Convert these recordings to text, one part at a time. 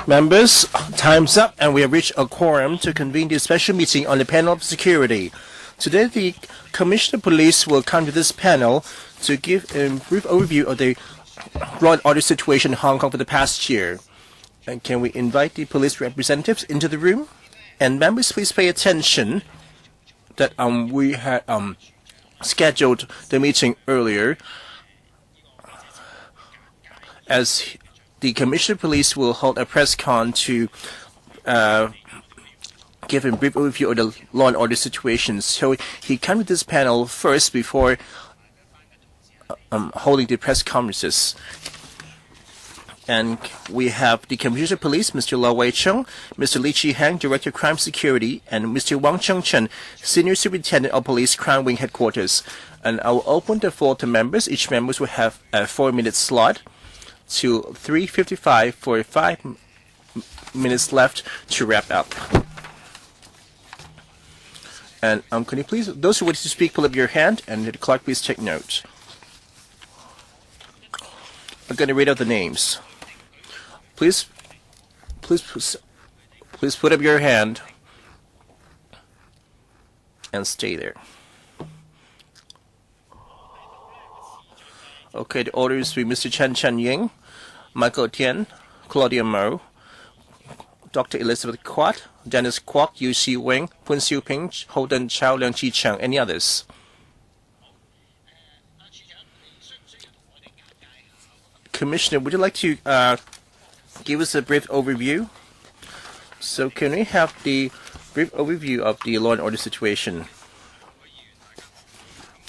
Members, time's up and we have reached a quorum to convene the special meeting on the panel of security. Today, the Commissioner of Police will come to this panel to give a brief overview of the law and order situation in Hong Kong for the past year. And can we invite the police representatives into the room? And members, please pay attention that we had scheduled the meeting earlier, as the Commissioner of Police will hold a press con to give a brief overview of the law and order situation. So he came to this panel first before holding the press conferences. And we have the Commissioner of Police, Mr. Lau Wei-chung, Mr. Li Chi-hang, Director of Crime Security, and Mr. Wang Cheng-chen, Senior Superintendent of Police Crime Wing Headquarters. And I will open the floor to members. Each member will have a 4-minute slot to 3:55 for 5 minutes left to wrap up. And can you please, those who wish to speak, pull up your hand, and the clerk please take note. I'm going to read out the names. Please put up your hand and stay there. Okay, the orders be Mr. Chen Chen-ying, Michael Tian, Claudia Mo, Dr. Elizabeth Quat, Dennis Kwok, Yu Si Wing, Pun Siu Ping, Holden Chow, Leung Chi Chang. Any others? Commissioner, would you like to give us a brief overview? So can we have the brief overview of the law and order situation?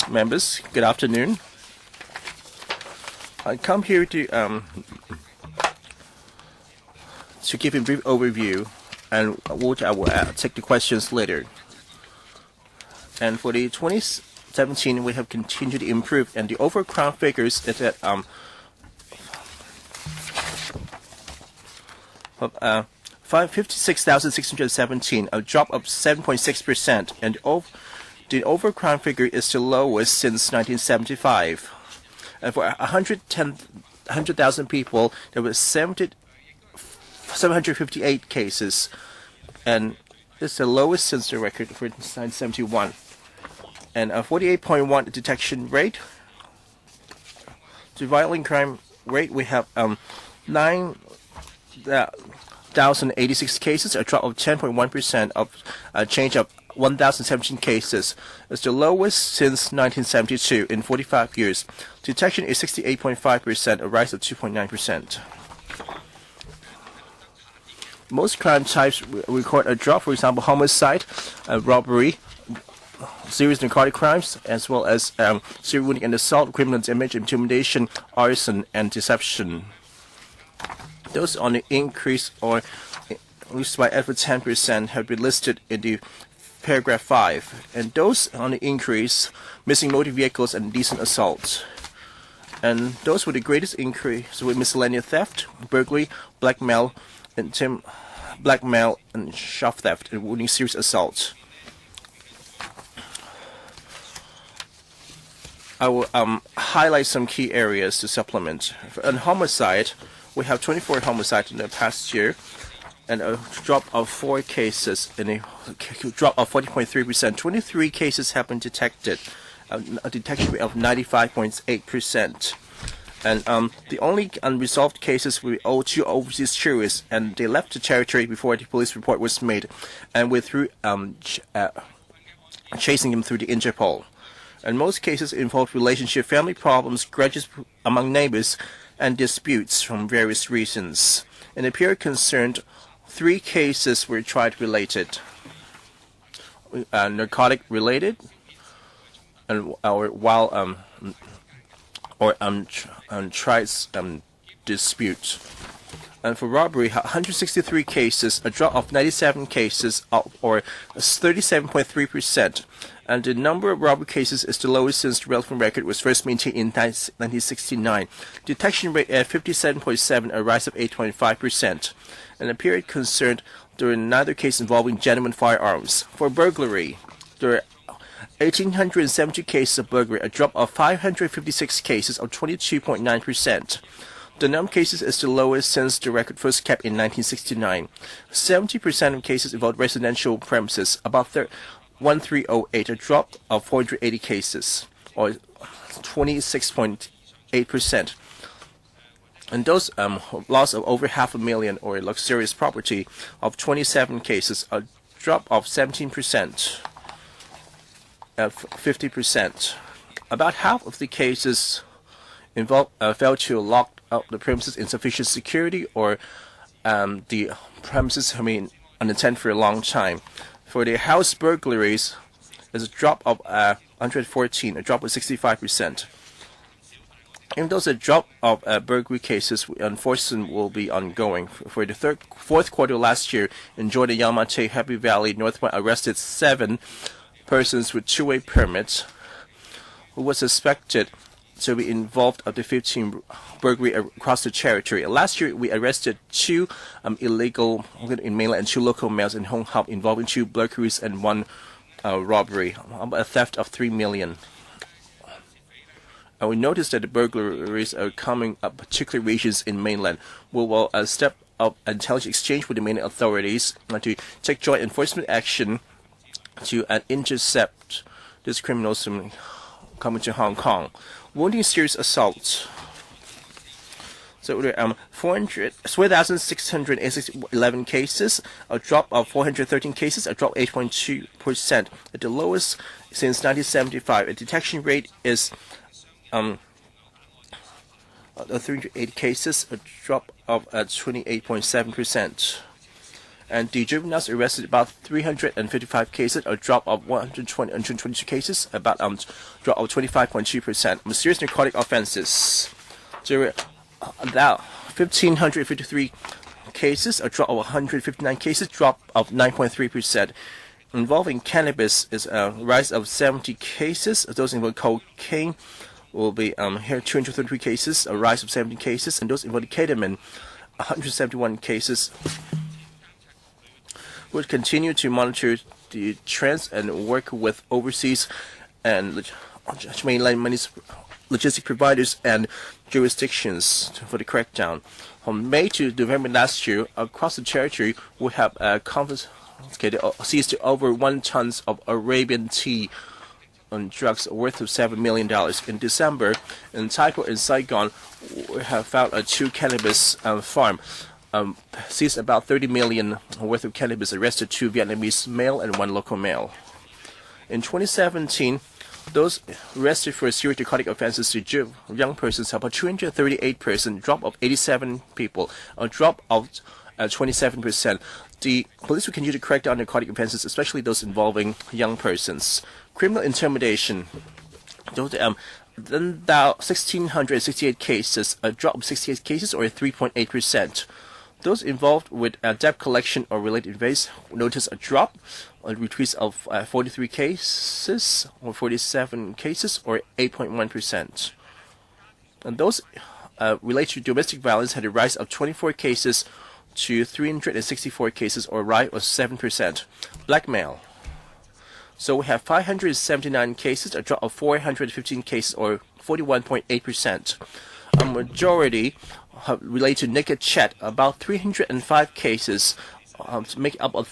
Members, good afternoon. I come here to give a brief overview, and I will take the questions later. And for the 2017, we have continued to improve, and the overall crime figures is at 56,617, a drop of 7.6%, and the overall crime figure is the lowest since 1975. And for 100,000 people, there were 758 cases, and it's the lowest since the record for 1971. And a 48.1 detection rate. The violent crime rate, we have 9,086 cases, a drop of 10.1%, of a change of 1,017 cases. It's the lowest since 1972 in 45 years. Detection is 68.5%, a rise of 2.9%. Most crime types record a drop, for example, homicide, robbery, serious narcotic crimes, as well as serious wounding and assault, criminal damage, intimidation, arson, and deception. Those on the increase or reduced by over 10% have been listed in the paragraph 5, and those on the increase, missing motor vehicles and indecent assaults. And those with the greatest increase were miscellaneous theft, burglary, blackmail, and shop theft, and wounding serious assault. I will highlight some key areas to supplement. On homicide, we have 24 homicides in the past year, and a drop of 4 cases, and a drop of 40.3%. 23 cases have been detected, a detection rate of 95.8%. And the only unresolved cases were 2 overseas tourists, and they left the territory before the police report was made, and we're through chasing them through the Interpol. And most cases involved relationship, family problems, grudges among neighbors, and disputes from various reasons. In the period concerned, 3 cases were triad-related, narcotic-related, and dispute. And for robbery, 163 cases, a drop of 97 cases, or 37.3%. And the number of robbery cases is the lowest since the relevant record was first maintained in 1969. Detection rate at 57.7, a rise of 8.5%. And the period concerned, there were another case involving genuine firearms. For burglary, there were 1,870 cases of burglary, a drop of 556 cases, of 22.9%. The number of cases is the lowest since the record first kept in 1969. 70% of cases involved residential premises, about 1308, a drop of 480 cases, or 26.8%. And those loss of over 500,000 or luxurious property of 27 cases, a drop of 17%, 50%. About half of the cases involved failed to lock up the premises in sufficient security, or the premises have been unattended for a long time. For the house burglaries, there's a drop of 114, a drop of 65%. Even though a drop of burglary cases, enforcement will be ongoing. For the fourth quarter last year, in Jordan, Yamate, Happy Valley, Northwest arrested 7 persons with two-way permits who was suspected to be involved of the 15 burglary across the territory. Last year, we arrested 2 illegal in mainland and 2 local males in Hong Kong involving 2 burglaries and 1 robbery, a theft of 3 million. We noticed that the burglaries are coming up, particular regions in mainland. We will step up intelligence exchange with the mainland authorities to take joint enforcement action to intercept these criminals from coming to Hong Kong. Wounding serious assault. So there are 4,611 cases, a drop of 413 cases, a drop of 8.2%, at the lowest since 1975. The detection rate is 308 cases, a drop of 28.7%. And the juveniles arrested about 355 cases, a drop of 122 cases, about drop of 25.2%. Mysterious narcotic offenses. There were about 1,553 cases, a drop of 159 cases, drop of 9.3%. Involving cannabis is a rise of 70 cases. Those involving cocaine will be here 233 cases, a rise of 17 cases, and those involving ketamine, 171 cases. We'll continue to monitor the trends and work with overseas and mainland logistic providers and jurisdictions for the crackdown. From May to November last year, across the territory, we have seized over 1 ton of Arabian tea on drugs worth of $7 million. In December, in Taipei and Saigon, we have found a 2 cannabis farm. Seized about 30 million worth of cannabis, arrested 2 Vietnamese male and 1 local male. In 2017, those arrested for serious narcotic offenses to young persons, about 238 persons, drop of 87 people, a drop of 27%. The police will continue to crack down on narcotic offenses, especially those involving young persons. Criminal intimidation. Those 1,668 cases, a drop of 68 cases, or 3.8%. Those involved with debt collection or related events notice a drop, a decrease of 43 cases, or 47 cases, or 8.1%. And those related to domestic violence had a rise of 24 cases to 364 cases, or a rise of 7%. Blackmail. So we have 579 cases, a drop of 415 cases, or 41.8%. A majority related to naked chat, about 305 cases, make up of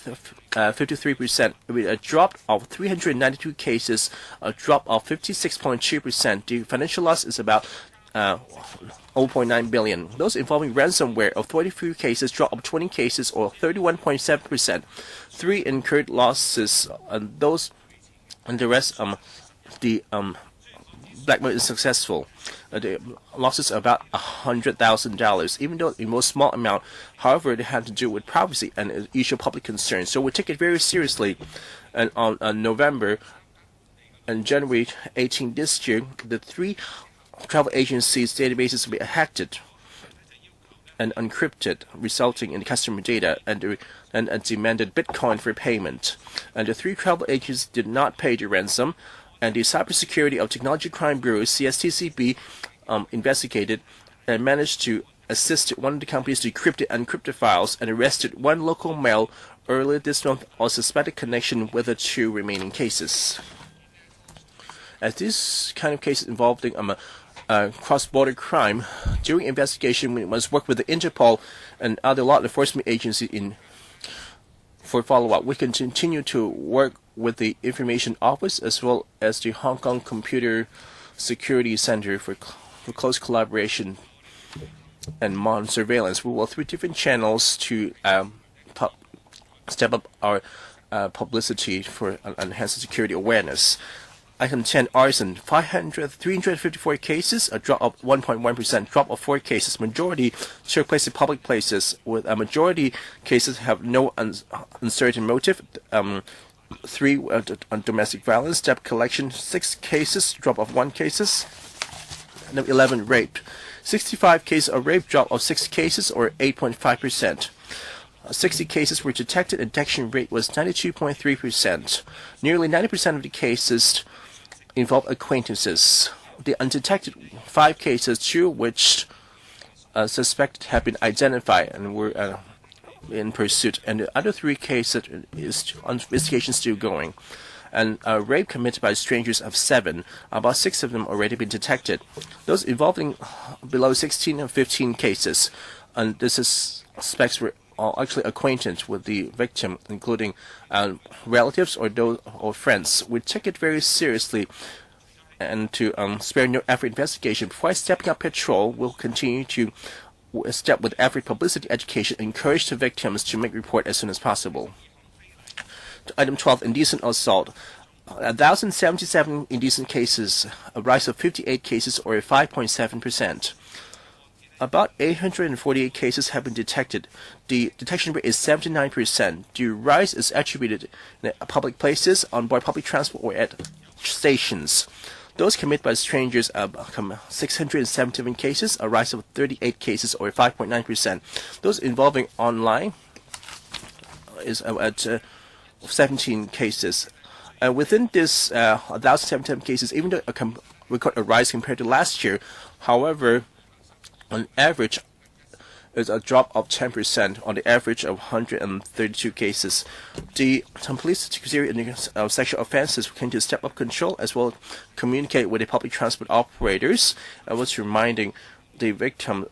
53%, with a drop of 392 cases, a drop of 56.2%. The financial loss is about 0.9 billion. Those involving ransomware of 23 cases, drop of 20 cases, or 31.7%. 3 incurred losses, and those and the rest the blackmail is successful. The losses are about $100,000, even though in most small amount. However, they have to do with privacy and issue of public concern. So we take it very seriously. And on November and January 18 this year, the 3 travel agencies' databases will be hacked and encrypted, resulting in customer data and demanded Bitcoin for payment. And the 3 travel agents did not pay the ransom. And the Cybersecurity of Technology Crime Bureau, CSTCB, investigated and managed to assist one of the companies to decrypt and encrypt files, and arrested 1 local male earlier this month on suspected connection with the 2 remaining cases. As this kind of case involving cross-border crime. During investigation, we must work with the Interpol and other law enforcement agencies for follow-up. We can continue to work with the Information Office as well as the Hong Kong Computer Security Center for close collaboration and surveillance. We will through different channels to step up our publicity for enhanced security awareness. Item 10, arson, 354 cases, a drop of 1.1%, drop of 4 cases. Majority took place in public places, with a majority cases have no uncertain motive. 3 on domestic violence, debt collection, 6 cases, drop of 1 cases. 11, rape. 65 cases of rape, drop of 6 cases, or 8.5%. 60 cases were detected, and detection rate was 92.3%. Nearly 90% of the cases involve acquaintances. The undetected 5 cases, 2 of which suspected have been identified and were in pursuit, and the other 3 cases is investigation still going. And rape committed by strangers of 7, about 6 of them already been detected. Those involving below 16 and 15 cases, and the suspects were actually acquainted with the victim, including relatives or friends. We take it very seriously, and to spare no effort investigation. Before stepping up patrol, we'll continue to step with effort publicity education, encourage the victims to make report as soon as possible. Item 12, indecent assault. 1,077 indecent cases, a rise of 58 cases, or 5.7%. About 848 cases have been detected. The detection rate is 79%. The rise is attributed in public places, on board public transport, or at stations. Those committed by strangers, 677 cases, a rise of 38 cases, or 5.9%. Those involving online is at 17 cases. Within this 1,077 cases, even though record a rise compared to last year, however, on average, is a drop of 10% on the average of 132 cases. The police serious sexual offences can to step up control as well as communicate with the public transport operators. I was reminding the victim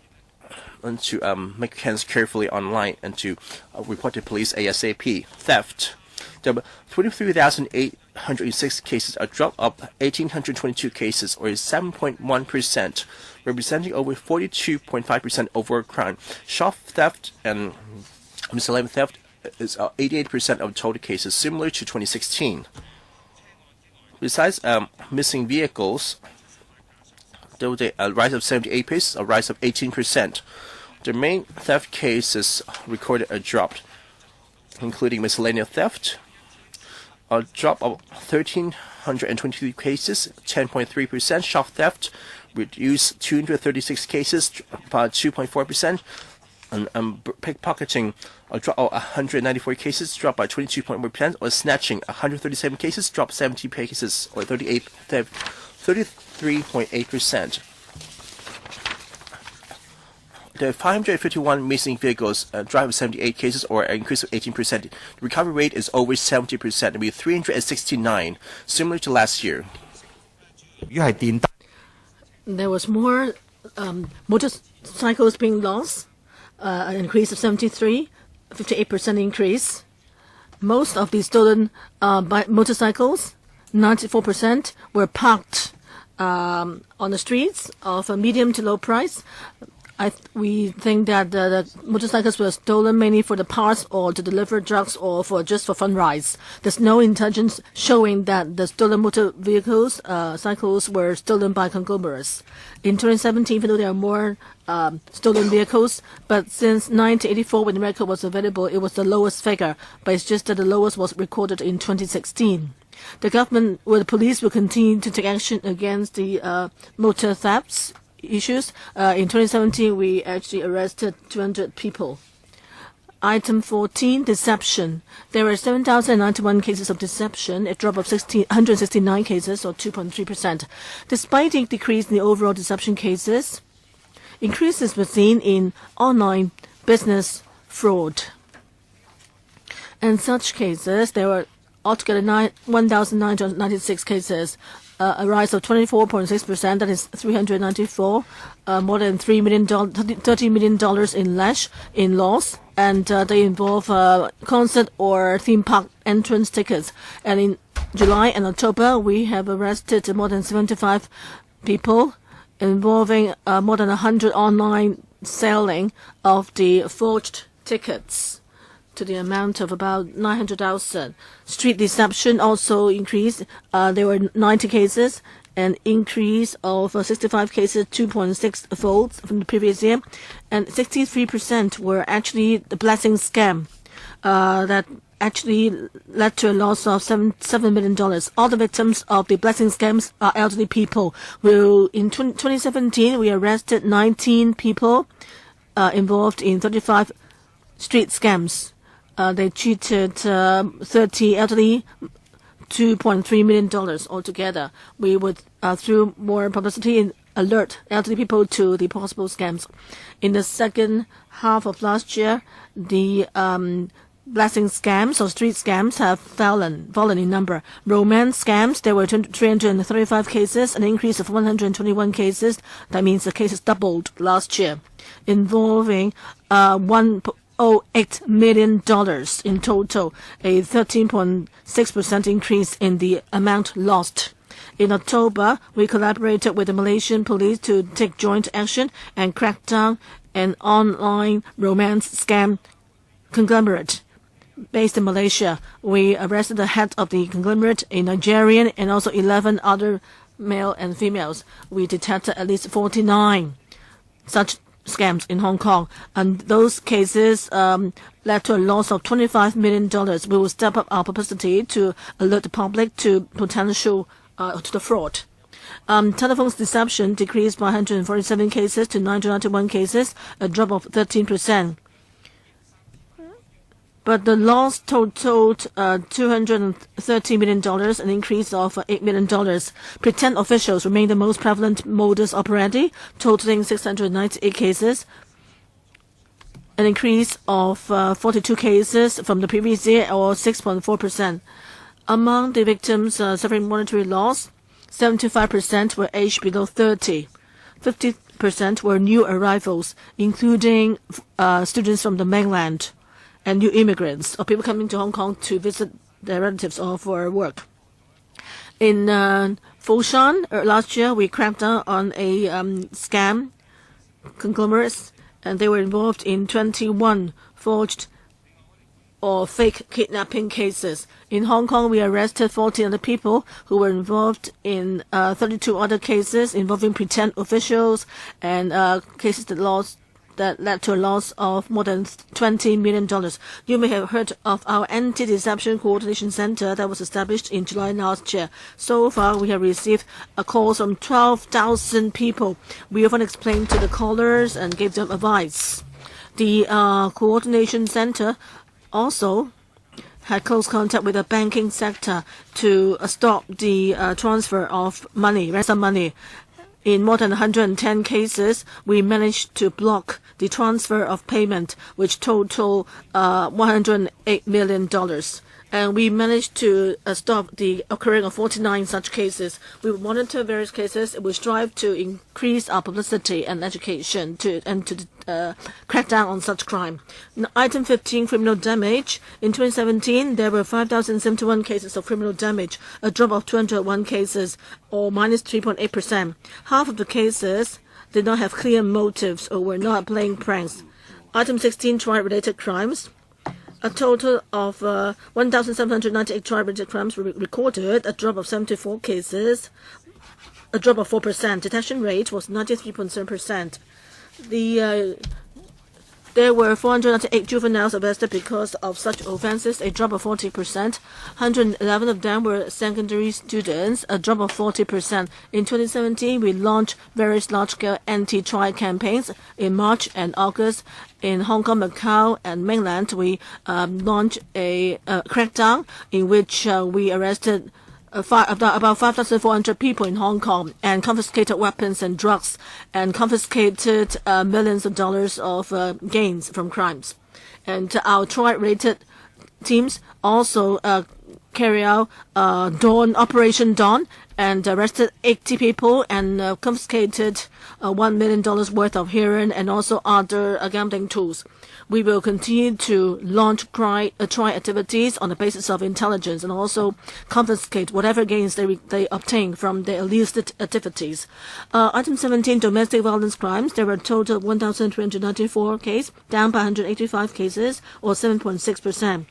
to make hands carefully online and to report to police ASAP. Theft. There were 23,806 cases, a drop of 1,822 cases, or 7.1%, representing over 42.5% overall crime. Shop theft and miscellaneous theft is 88% of total cases, similar to 2016. Besides missing vehicles, there was a rise of 78 cases, a rise of 18%. The main theft cases recorded a drop, including miscellaneous theft, a drop of 1,323 cases, 10.3%. Shop theft reduced 236 cases, about 2.4%. And pickpocketing, a drop of 194 cases, dropped by 22.1%. Or snatching, 137 cases, dropped 70 cases, or 33.8%. There are 551 missing vehicles, drive of 78 cases, or an increase of 18%. The recovery rate is over 70%, with 369, similar to last year. There was more motorcycles being lost, an increase of 73, 58% increase. Most of the stolen motorcycles, 94%, were parked on the streets of a medium to low price. We think that the motorcycles were stolen mainly for the parts or to deliver drugs or just for fun rides. There's no intelligence showing that the stolen motor vehicles, cycles were stolen by conglomerates. In 2017, even though there are more stolen vehicles, but since 1984 when the record was available, it was the lowest figure. But it's just that the lowest was recorded in 2016. The government, the police will continue to take action against the motor thefts issues. In 2017, we actually arrested 200 people. Item 14, deception. There were 7,091 cases of deception, a drop of 169 cases, or 2.3%. Despite the decrease in the overall deception cases, increases were seen in online business fraud. And such cases, there were altogether 1,996 cases, a rise of 24.6%. That is 394, more than $30 million in loss. And they involve concert or theme park entrance tickets. And in July and October, we have arrested more than 75 people involving more than 100 online selling of the forged tickets to the amount of about 900,000. Street deception also increased. There were 90 cases, an increase of 65 cases, 2.6-fold from the previous year, and 63% were actually the blessing scam that actually led to a loss of $7 million. All the victims of the blessing scams are elderly people. In 2017, we arrested 19 people involved in 35 street scams. They cheated 30 elderly, $2.3 million altogether. We would, through more publicity, alert elderly people to the possible scams. In the second half of last year, the blessing scams or street scams have fallen in number. Romance scams, there were 335 cases, an increase of 121 cases. That means the cases doubled last year, involving $1.08 million in total, a 13.6% increase in the amount lost. In October, we collaborated with the Malaysian police to take joint action and crack down an online romance scam conglomerate based in Malaysia. We arrested the head of the conglomerate, a Nigerian, and also 11 other male and females. We detected at least 49 such scams in Hong Kong, and those cases led to a loss of $25 million. We will step up our publicity to alert the public to potential to the fraud. Telephones deception decreased by 147 cases to 991 cases, a drop of 13%. But the loss totaled $230 million, an increase of $8 million. Pretend officials remain the most prevalent modus operandi, totaling 698 cases, an increase of 42 cases from the previous year, or 6.4%. Among the victims suffering monetary loss, 75% were aged below 30. 50% were new arrivals, including students from the mainland and new immigrants, or people coming to Hong Kong to visit their relatives or for work. In Foshan, last year, we cracked down on a scam conglomerate, and they were involved in 21 forged or fake kidnapping cases. In Hong Kong, we arrested 40 other people who were involved in 32 other cases involving pretend officials and cases that led to a loss of more than $20 million. You may have heard of our Anti-Deception Coordination Center that was established in July last year. So far, we have received calls from 12,000 people. We often explained to the callers and gave them advice. The Coordination Center also had close contact with the banking sector to stop the transfer of money, ransom money. In more than 110 cases, we managed to block the transfer of payment, which total $108 million. And we managed to stop the occurring of 49 such cases. We will monitor various cases. We strive to increase our publicity and education to crack down on such crime. Item 15, criminal damage. In 2017, there were 5,071 cases of criminal damage, a drop of 201 cases, or minus 3.8%. Half of the cases did not have clear motives or were not playing pranks. Item 16, trial-related crimes. A total of 1,798 trial-related crimes were recorded, a drop of 74 cases, a drop of 4%. Detection rate was 93.7%. There were 498 juveniles arrested because of such offences, a drop of 40%. 111 of them were secondary students, a drop of 40%. In 2017, we launched various large-scale anti-trial campaigns. In March and August, in Hong Kong, Macau, and mainland, we launched a crackdown in which we arrested about 5,400 people in Hong Kong and confiscated weapons and drugs and confiscated millions of dollars of gains from crimes. And our trial-related teams also carry out Operation Dawn, and arrested 80 people and confiscated $1 million worth of heroin and also other gambling tools. We will continue to launch try activities on the basis of intelligence and also confiscate whatever gains they obtain from the illicit activities. Item 17, domestic violence crimes. There were a total of 1,394 cases, down by 185 cases, or 7.6%.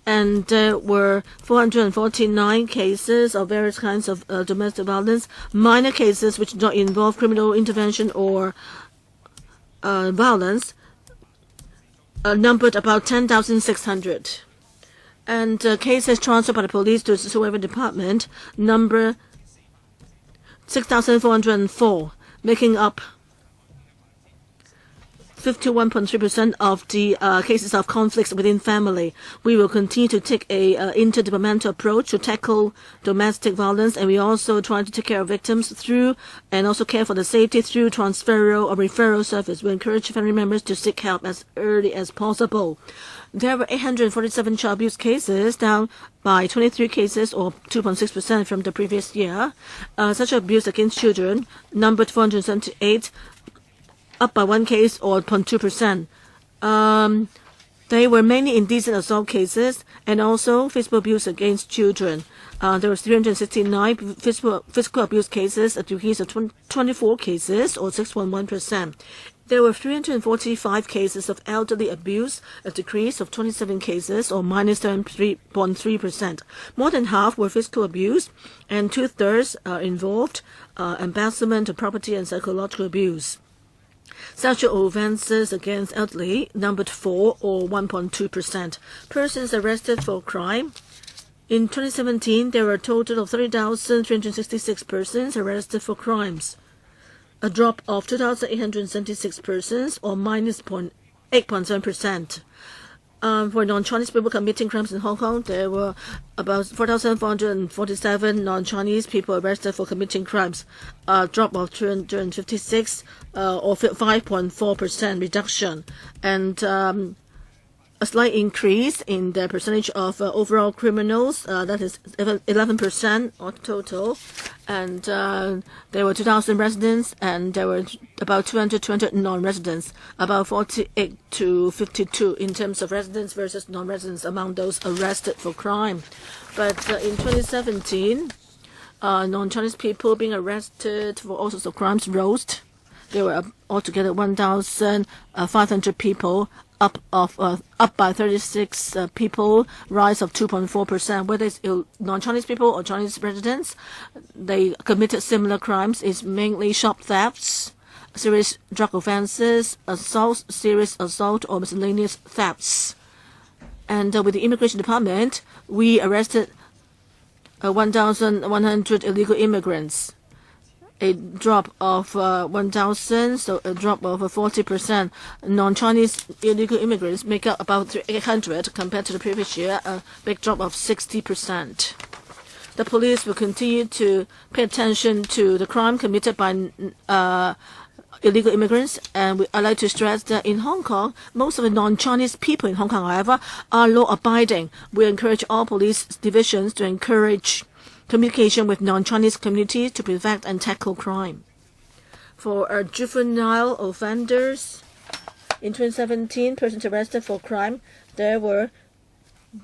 And there were 449 cases of various kinds of domestic violence, minor cases which do not involve criminal intervention or violence, numbered about 10,600. And cases transferred by the police to the Social Department number 6,404, making up 51.3% of the cases of conflicts within family. We will continue to take a interdepartmental approach to tackle domestic violence, and we also try to take care of victims through and also care for the safety through transferal or referral service. We encourage family members to seek help as early as possible. There were 847 child abuse cases, down by 23 cases or 2.6% from the previous year. Sexual abuse against children numbered 478, up by 1 case or 0.2%. They were mainly indecent assault cases and also physical abuse against children. There were 369 physical abuse cases, a decrease of 24 cases or 6.1%. There were 345 cases of elderly abuse, a decrease of 27 cases or minus 7.3%. More than half were physical abuse, and 2/3 involved embezzlement of property and psychological abuse. Sexual offences against elderly numbered 4 or 1.2%. Persons arrested for crime. In 2017, there were a total of 30,366 persons arrested for crimes, a drop of 2,876 persons or minus 8.7%. For non-Chinese people committing crimes in Hong Kong, there were about 4,447 non-Chinese people arrested for committing crimes, a drop of 256 or 5.4% reduction, and a slight increase in the percentage of overall criminals, that is 11% of total. And there were 2,000 residents, and there were about 200 non-residents, about 48 to 52 in terms of residents versus non-residents among those arrested for crime. But in 2017, non-Chinese people being arrested for all sorts of crimes rose. There were altogether 1,500 people, up by 36 people, rise of 2.4%. Whether it's non-Chinese people or Chinese residents, they committed similar crimes. It's mainly shop thefts, serious drug offences, assaults, serious assault, or miscellaneous thefts. And with the Immigration Department, we arrested 1,100 illegal immigrants, a drop of 1,000, so a drop of 40%. Non-Chinese illegal immigrants make up about 800 compared to the previous year, a big drop of 60%. The police will continue to pay attention to the crime committed by illegal immigrants, and I'd like to stress that in Hong Kong, most of the non-Chinese people in Hong Kong, however, are law-abiding. We encourage all police divisions to encourage communication with non-Chinese communities to prevent and tackle crime. For our juvenile offenders, in 2017, persons arrested for crime, there were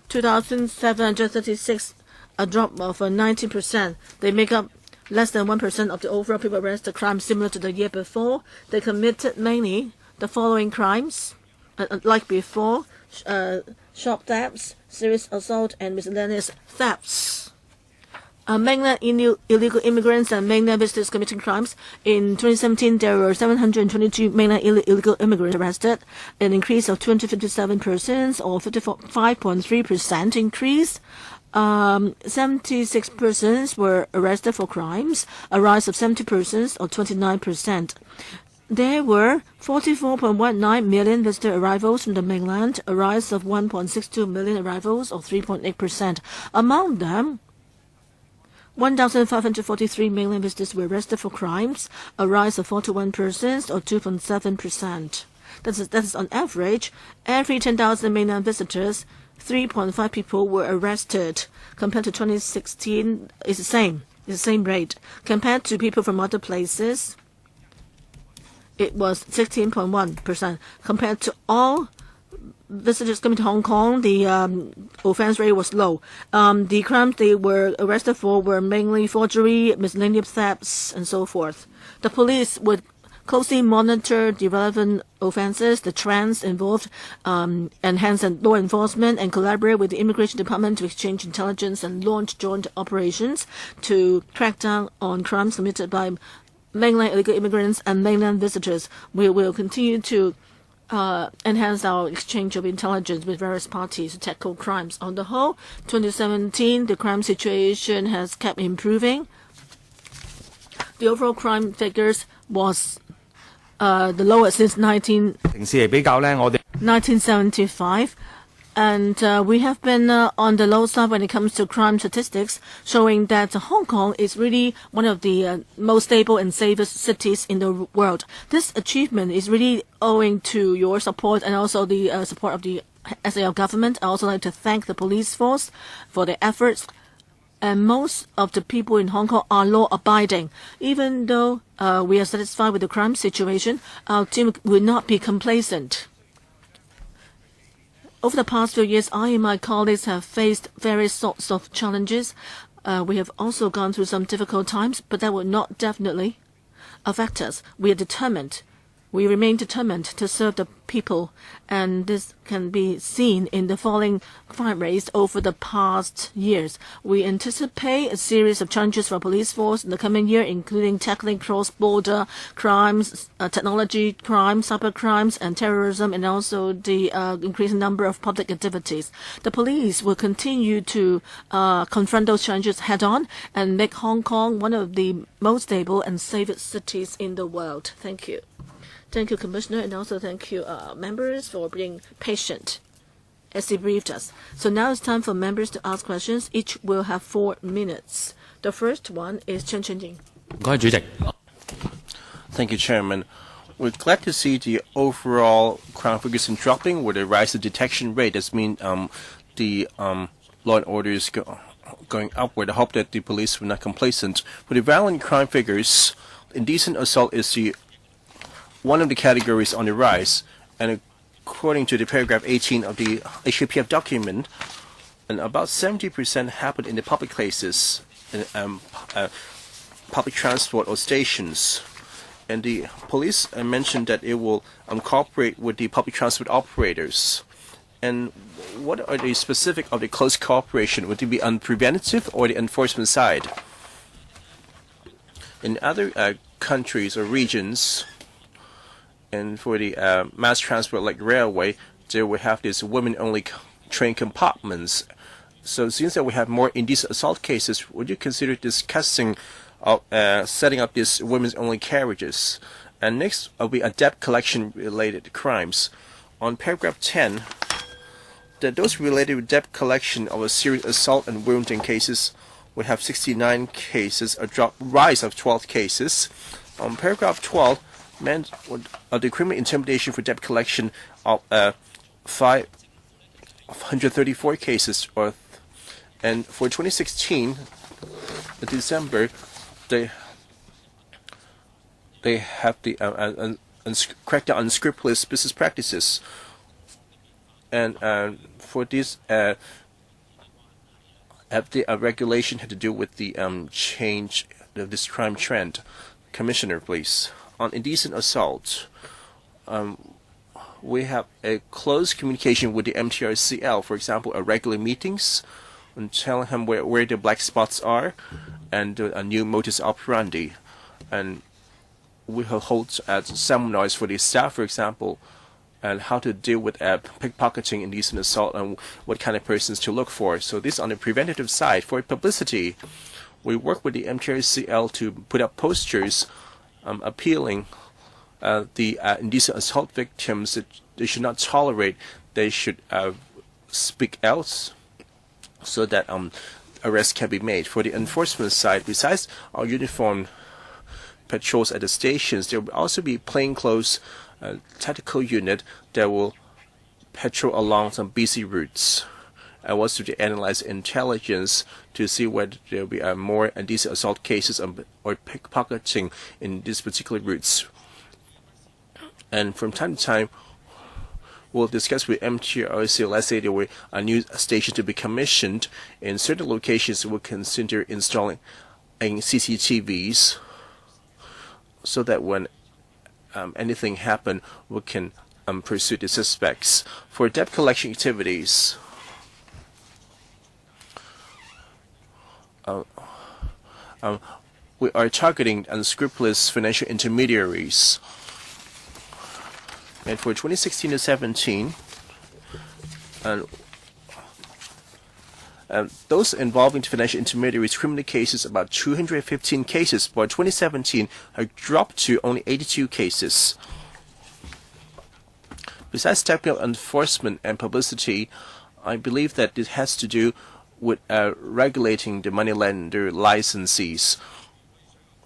2,736, a drop of 19%. They make up less than 1% of the overall people arrested crime, similar to the year before. They committed mainly the following crimes, like before, shop thefts, serious assault, and miscellaneous thefts. Mainland illegal immigrants and mainland visitors committing crimes. In 2017, there were 722 mainland illegal immigrants arrested, an increase of 257 persons or 55.3% increase. 76 persons were arrested for crimes, a rise of 70 persons or 29%. There were 44.19 million visitor arrivals from the mainland, a rise of 1.62 million arrivals or 3.8%. Among them, 1,543 mainland visitors were arrested for crimes, a rise of 41 persons or 2.7%. That is on average, every 10,000 mainland visitors, 3.5 people were arrested. Compared to 2016, it's the same. It's the same rate. Compared to people from other places, it was 16.1%. Compared to all visitors coming to Hong Kong, the offense rate was low. The crimes they were arrested for were mainly forgery, miscellaneous thefts, and so forth. The police would closely monitor the relevant offenses, the trends involved, enhance law enforcement, and collaborate with the Immigration Department to exchange intelligence and launch joint operations to crack down on crimes committed by mainland illegal immigrants and mainland visitors. We will continue to enhance our exchange of intelligence with various parties to tackle crimes. On the whole, 2017, the crime situation has kept improving. The overall crime figures was the lowest since 1975. And we have been on the low side when it comes to crime statistics, showing that Hong Kong is really one of the most stable and safest cities in the world. This achievement is really owing to your support and also the support of the SAR government. I also like to thank the police force for their efforts. And most of the people in Hong Kong are law-abiding. Even though we are satisfied with the crime situation, our team will not be complacent. Over the past few years, I and my colleagues have faced various sorts of challenges. We have also gone through some difficult times, but that will not definitely affect us. We are determined. We remain determined to serve the people, and this can be seen in the falling crime rates over the past years. We anticipate a series of challenges for our police force in the coming year, including tackling cross-border crimes, technology crimes, cyber crimes, and terrorism, and also the increasing number of public activities. The police will continue to confront those challenges head-on and make Hong Kong one of the most stable and safest cities in the world. Thank you. Thank you, Commissioner, and also thank you, members, for being patient as he briefed us. So now it's time for members to ask questions. Each will have 4 minutes. The first one is Chen Chenjing. Thank you, Chairman. We're glad to see the overall crime figures dropping with a rise in detection rate. That's mean the law and order is going upward. I hope that the police will not complacent. For the violent crime figures, indecent assault is one of the categories on the rise, and according to the paragraph 18 of the HKPF document, and about 70% happened in the public places, in public transport or stations. And the police mentioned that it will cooperate with the public transport operators. And what are the specific of the close cooperation? Would it be on preventative or the enforcement side? In other countries or regions, and for the mass transport like railway, they will have these women-only train compartments. So since that we have more indecent assault cases, would you consider discussing setting up these women's-only carriages? And next will be debt collection-related crimes. On paragraph 10, that those related with debt collection of a serious assault and wounding cases, we have 69 cases, a rise of 12 cases. On paragraph 12, meant the criminal intimidation for debt collection of 534 cases, and for 2016, December, they have the crackdown on unscrupulous business practices, and for this, the regulation had to do with the change of this crime trend. Commissioner, please. On indecent assault, we have a close communication with the MTRCL, for example, regular meetings, and telling him where the black spots are, and a new modus operandi. And we will hold seminars for the staff, for example, and how to deal with pickpocketing, indecent assault, and what kind of persons to look for. So this on the preventative side. For publicity, we work with the MTRCL to put up posters appealing the indecent assault victims that they should not tolerate. They should speak out so that arrests can be made. For the enforcement side, besides our uniformed patrols at the stations, there will also be plainclothes tactical unit that will patrol along some busy routes. and was to analyze intelligence to see whether there will be more indecent assault cases or pickpocketing in these particular routes. And from time to time, we'll discuss with MTRC. Let's say there were a new station to be commissioned in certain locations. We'll consider installing CCTVs so that when anything happen, we can pursue the suspects. For debt collection activities, we are targeting unscrupulous financial intermediaries. And for 2016 to 17, those involving financial intermediaries, criminal cases, about 215 cases. For 2017, have dropped to only 82 cases. Besides technical enforcement and publicity, I believe that it has to do with regulating the moneylender licensees.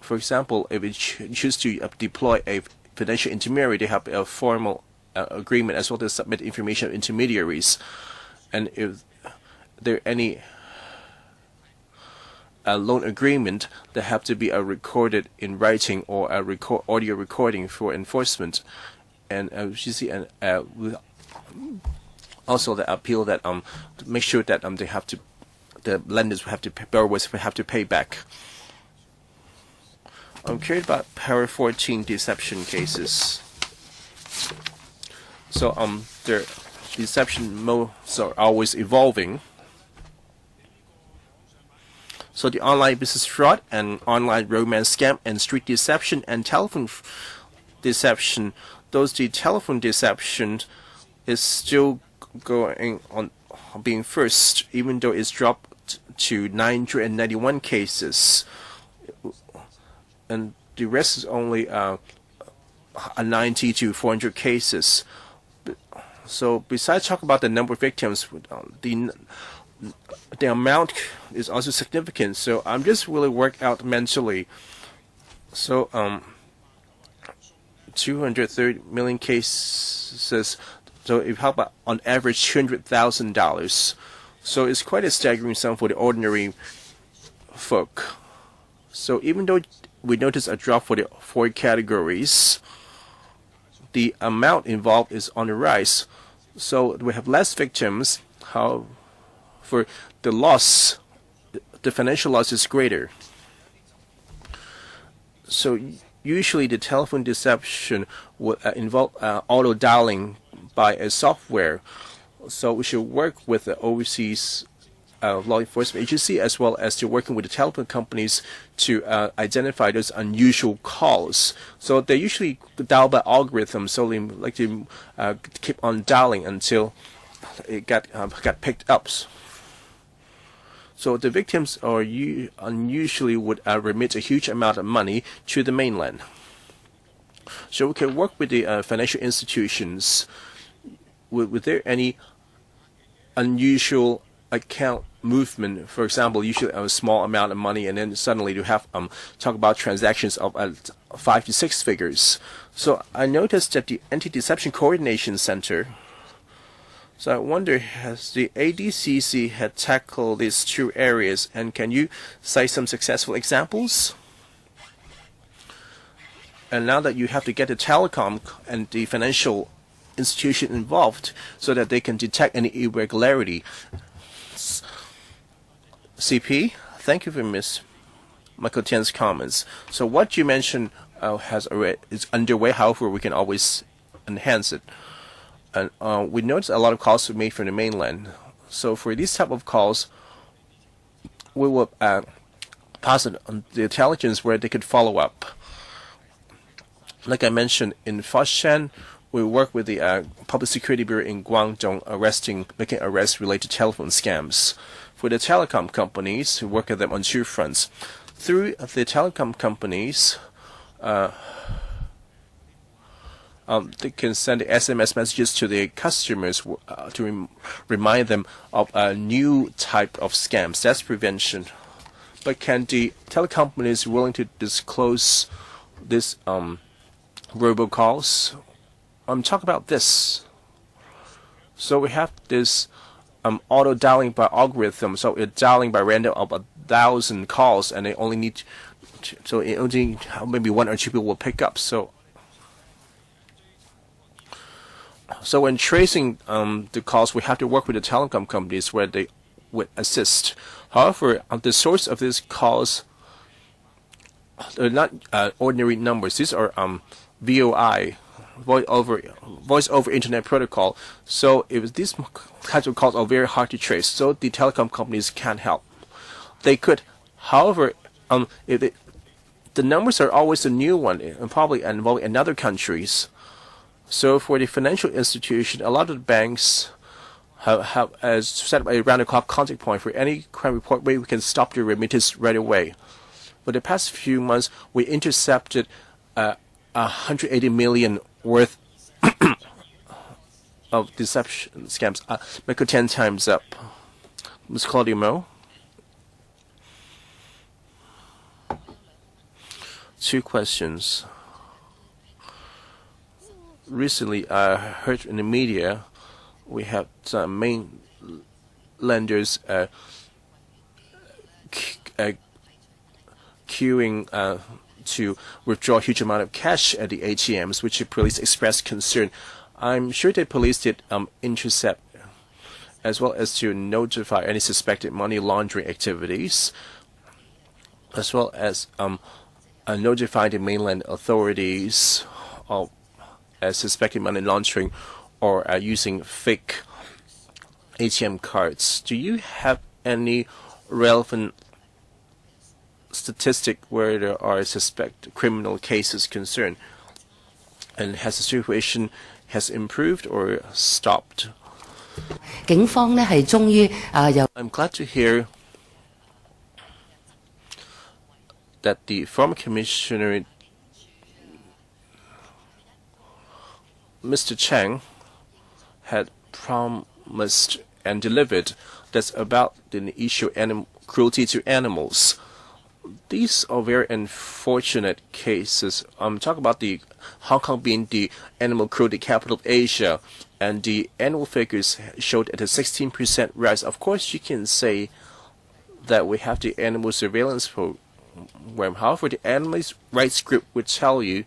For example, if we choose to deploy a financial intermediary, they have a formal agreement as well to submit information of intermediaries. And if there any loan agreement, they have to be recorded in writing or a audio recording for enforcement. And you see, and also the appeal that to make sure that they have to, the lenders have to, borrowers have to pay back. I'm curious about Power 14 deception cases. So their deception modes are always evolving. So the online business fraud and online romance scam and street deception and telephone deception, the telephone deception is still going on being first, even though it's dropped to 991 cases. And the rest is only 90 to 400 cases. So besides talking about the number of victims, the amount is also significant. So I'm just really worked out mentally. So 230 million cases. So if how about on average $200,000? So it's quite a staggering sum for the ordinary folk. So even though we notice a drop for the 4 categories, the amount involved is on the rise. So we have less victims. How for the loss, the financial loss is greater. So usually the telephone deception will involve auto dialing by a software. So we should work with the overseas law enforcement agency as well as to working with the telephone companies to identify those unusual calls. So they usually dial by algorithm, so they like to keep on dialing until it got picked up. So the victims are unusually would remit a huge amount of money to the mainland. So we can work with the financial institutions. Were there any unusual account movement? For example, usually a small amount of money, and then suddenly you have talk about transactions of 5 to 6 figures. So I noticed that the Anti-Deception Coordination Center. So I wonder, has the ADCC had tackled these 2 areas, and can you cite some successful examples? And now that you have to get the telecom and the financial institution involved so that they can detect any irregularity. CP, thank you for Ms. Michael Tian's comments. So what you mentioned is underway. However, we can always enhance it. And we noticed a lot of calls were made from the mainland. So for these type of calls, we will pass it on the intelligence where they could follow up. Like I mentioned, in Foshan, we work with the Public Security Bureau in Guangdong, making arrests related to telephone scams. For the telecom companies, we work with them on 2 fronts. Through the telecom companies, they can send SMS messages to their customers to remind them of a new type of scams. That's prevention. But can the telecom companies willing to disclose this robocalls? Talk about this. So we have this auto dialing by algorithm, so it's dialing by random of 1,000 calls, and they only need so it only maybe 1 or 2 people will pick up. So when tracing the calls, we have to work with the telecom companies where they would assist. However, the source of these calls are not ordinary numbers. These are VOI, voice over internet protocol. So if these kinds of calls are very hard to trace, so the telecom companies can't help. They could, however, if the numbers are always a new one and probably involving in other countries. So for the financial institution, a lot of the banks have set up a round-the-clock contact point for any crime report where we can stop the remittance right away. For the past few months, we intercepted 180 million worth of deception scams. Make it 10 times up. Ms. Claudia Mo. 2 questions. Recently, I heard in the media we have some main lenders queuing to withdraw a huge amount of cash at the ATMs, which the police expressed concern. I'm sure the police did intercept as well as to notify any suspected money laundering activities, as well as notify the mainland authorities of suspected money laundering or using fake ATM cards. Do you have any relevant statistic where there are suspect criminal cases concerned? And has the situation has improved or stopped? I'm glad to hear that the former commissioner, Mr. Chang, had promised and delivered. That's about the issue of cruelty to animals. These are very unfortunate cases. I'm talking about the Hong Kong being the animal cruelty capital of Asia, and the annual figures showed at a 16% rise. Of course, you can say that we have the animal surveillance program. However, the animal rights group would tell you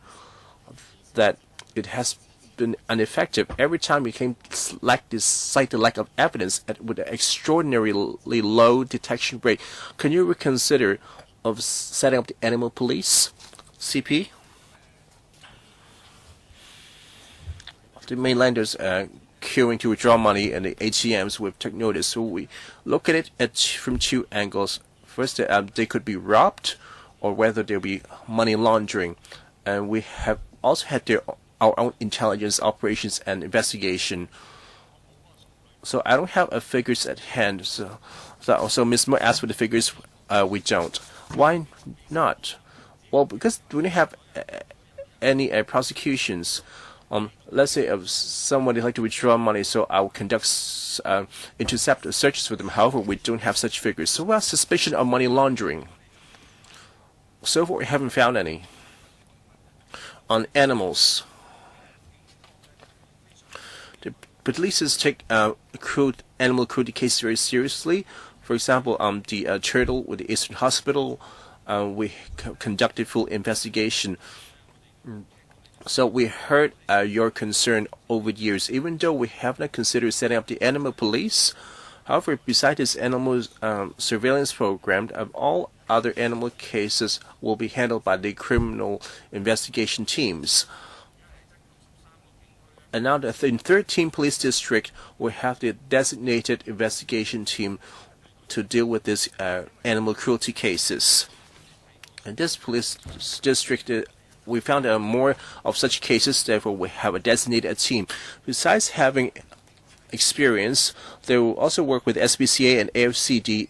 that it has been ineffective. Every time we came cite the lack of evidence with an extraordinarily low detection rate. Can you reconsider of setting up the animal police? CP? The mainlanders queuing to withdraw money in the ATMs with took notice. So we look at it from 2 angles. First, they could be robbed, or whether there be money laundering. And we have also had our own intelligence operations and investigation. So I don't have figures at hand. So Ms. Mo asked for the figures. We don't. Why not? Well, because we don't have any prosecutions. Let's say if somebody like to withdraw money, so I will conduct intercept searches for them. However, we don't have such figures. So we have suspicion of money laundering. So far, we haven't found any. On animals, the police take animal cruelty cases very seriously. For example, the turtle with the Eastern Hospital, we conducted full investigation. So we heard your concern over the years, even though we have not considered setting up the animal police. However, besides this animal surveillance program, all other animal cases will be handled by the criminal investigation teams. And now in 13 police district, we have the designated investigation team to deal with this animal cruelty cases. In this police district, we found more of such cases. Therefore, we have a designated team. Besides having experience, they will also work with SPCA and AFCD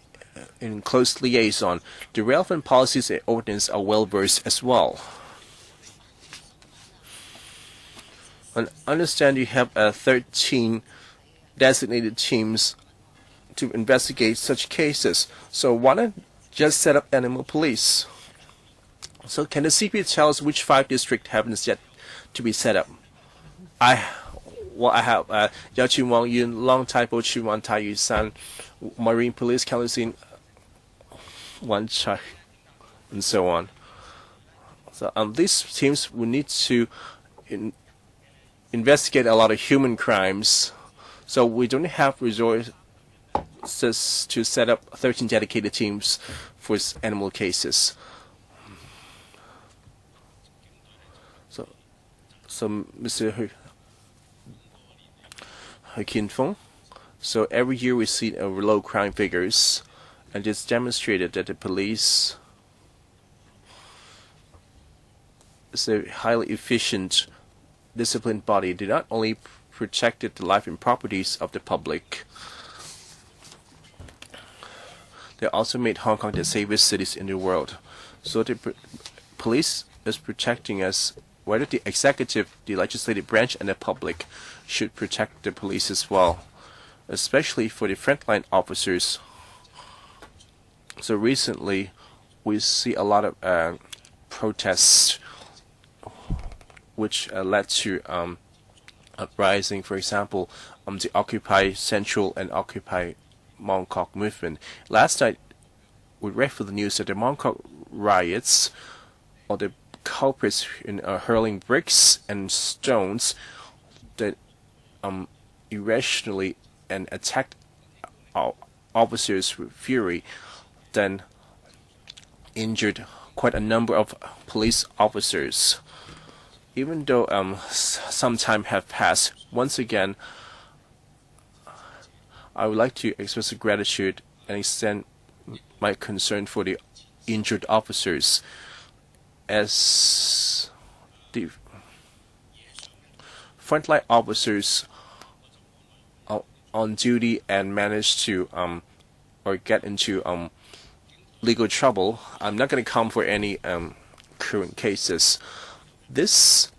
in close liaison. The relevant policies and ordinance are well versed as well. And understand you have 13 designated teams to investigate such cases. So why not just set up animal police? So can the CP tell us which 5 districts haven't yet to be set up? 我 I have 有全王縣 Long 太保全王太乙山 Marine Police Council one check and so on. So these teams will need to investigate a lot of human crimes. So we don't have resources to set up 13 dedicated teams for animal cases. So Mr. Kin Feng, so every year we see low crime figures, and it's demonstrated that the police is a highly efficient, disciplined body. They not only protected the life and properties of the public, they also made Hong Kong the safest cities in the world. So the police is protecting us. Whether the executive, the legislative branch, and the public should protect the police as well, especially for the frontline officers. So recently, we see a lot of protests, which led to uprising. For example, the Occupy Central and Occupy Mong Kok movement. Last night, we read for the news that the Mong Kok riots, or the culprits in hurling bricks and stones that irrationally and attacked officers with fury, then injured quite a number of police officers. Even though some time have passed, once again, I would like to express gratitude and extend my concern for the injured officers, as the frontline officers are on duty and manage to or get into legal trouble. I'm not going to come for any current cases. This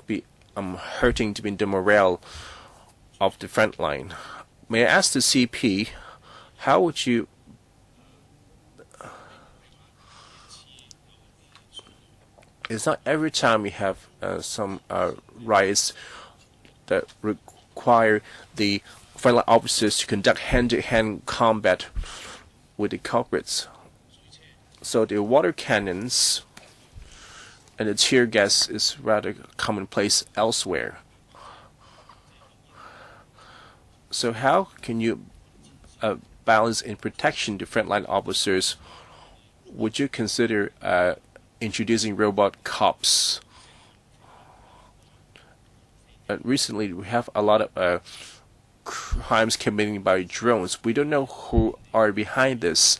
be hurting to be the morale of the frontline. May I ask the CP, how would you it's not every time we have some riots that require the frontline officers to conduct hand-to-hand combat with the culprits. So the water cannons and the tear gas is rather commonplace elsewhere. So how can you balance in protection the frontline officers? Would you consider introducing robot cops? Recently, we have a lot of crimes committed by drones. We don't know who are behind this.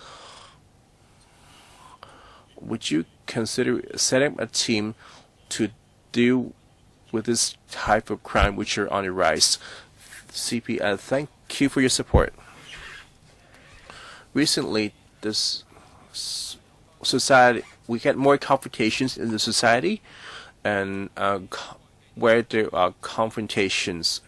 Would you consider setting up a team to deal with this type of crime which are on the rise? CP, thank you for your support. Recently, this society, we get more confrontations in the society, and where there are confrontations.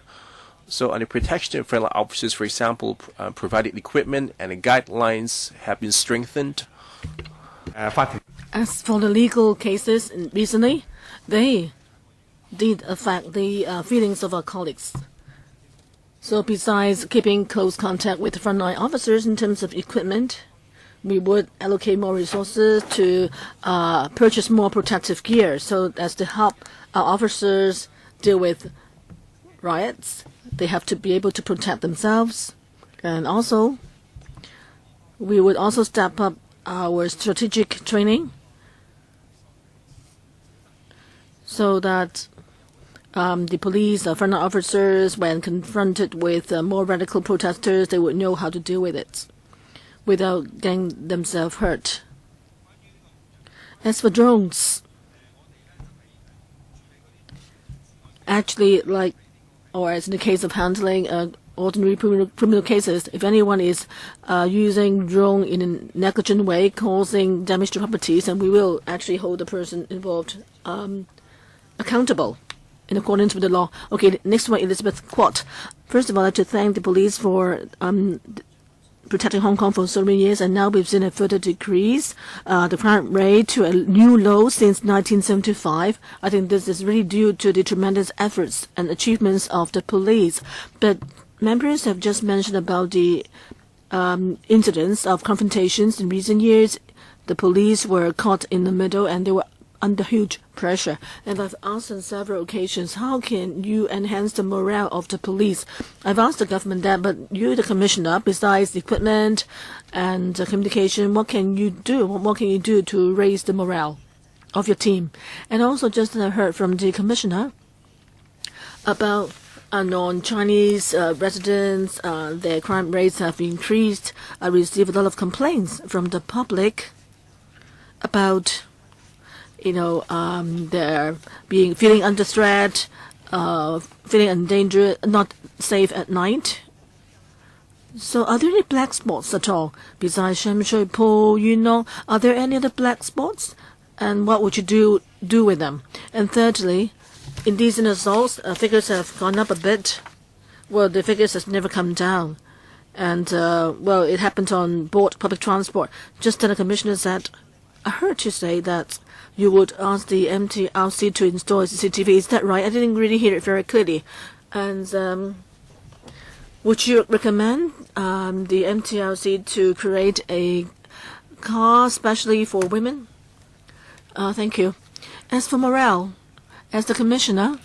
So on the protection of frontline officers, for example, provided equipment and the guidelines have been strengthened. As for the legal cases recently, they did affect the feelings of our colleagues. So besides keeping close contact with frontline officers in terms of equipment, we would allocate more resources to purchase more protective gear so as to help our officers deal with riots. They have to be able to protect themselves. And also, we would also step up our strategic training so that the police, frontline officers, when confronted with more radical protesters, they would know how to deal with it without getting themselves hurt. As for drones, actually, or as in the case of handling ordinary criminal cases, if anyone is using drone in a negligent way, causing damage to properties, then we will actually hold the person involved accountable in accordance with the law. Okay, next one, Elizabeth Quat. First of all, I'd like to thank the police for protecting Hong Kong for so many years, and now we've seen a further decrease, the crime rate to a new low since 1975. I think this is really due to the tremendous efforts and achievements of the police. But members have just mentioned about the incidents of confrontations in recent years. The police were caught in the middle and they were under huge pressure. And I've asked on several occasions, how can you enhance the morale of the police? I've asked the government that, but you, the commissioner, besides the equipment and communication, what can you do? What can you do to raise the morale of your team? And also, just I heard from the commissioner about non-Chinese residents, their crime rates have increased. I received a lot of complaints from the public about they're feeling under threat, feeling endangered, not safe at night. So are there any black spots at all? Besides Sham Shui Po, are there any other black spots? And what would you do with them? And thirdly, indecent assaults, figures have gone up a bit. Well, the figures has never come down. And, it happened on board public transport. Just then the commissioner said, I heard you say that you would ask the MTRC to install CCTV. Is that right? I didn't really hear it very clearly. And would you recommend the MTRC to create a car especially for women? Thank you. As for morale, as the commissioner,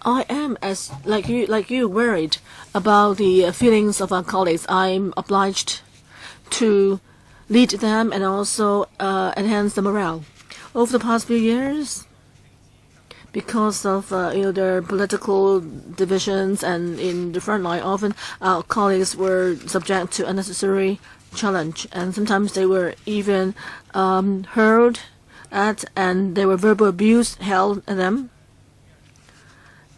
I am like you worried about the feelings of our colleagues. I'm obliged to lead them and also enhance the morale. Over the past few years, because of their political divisions and in the front line, often our colleagues were subject to unnecessary challenge, and sometimes they were even hurled at, and there were verbal abuse held at them.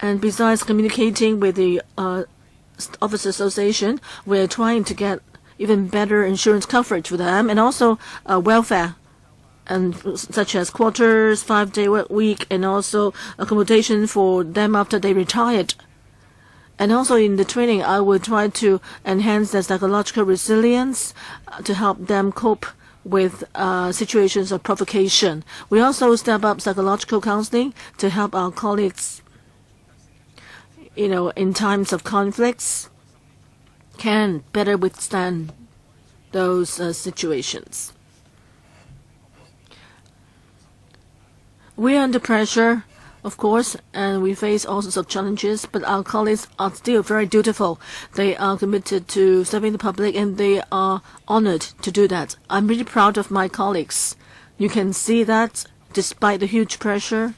And besides communicating with the Officers Association, we're trying to get even better insurance coverage for them, and also welfare, and such as quarters, 5-day work week, and also accommodation for them after they retired. And also in the training, I will try to enhance their psychological resilience to help them cope with situations of provocation. We also step up psychological counseling to help our colleagues, in times of conflicts, can better withstand those situations. We are under pressure, of course, and we face all sorts of challenges, but our colleagues are still very dutiful. They are committed to serving the public, and they are honored to do that. I'm really proud of my colleagues. You can see that despite the huge pressure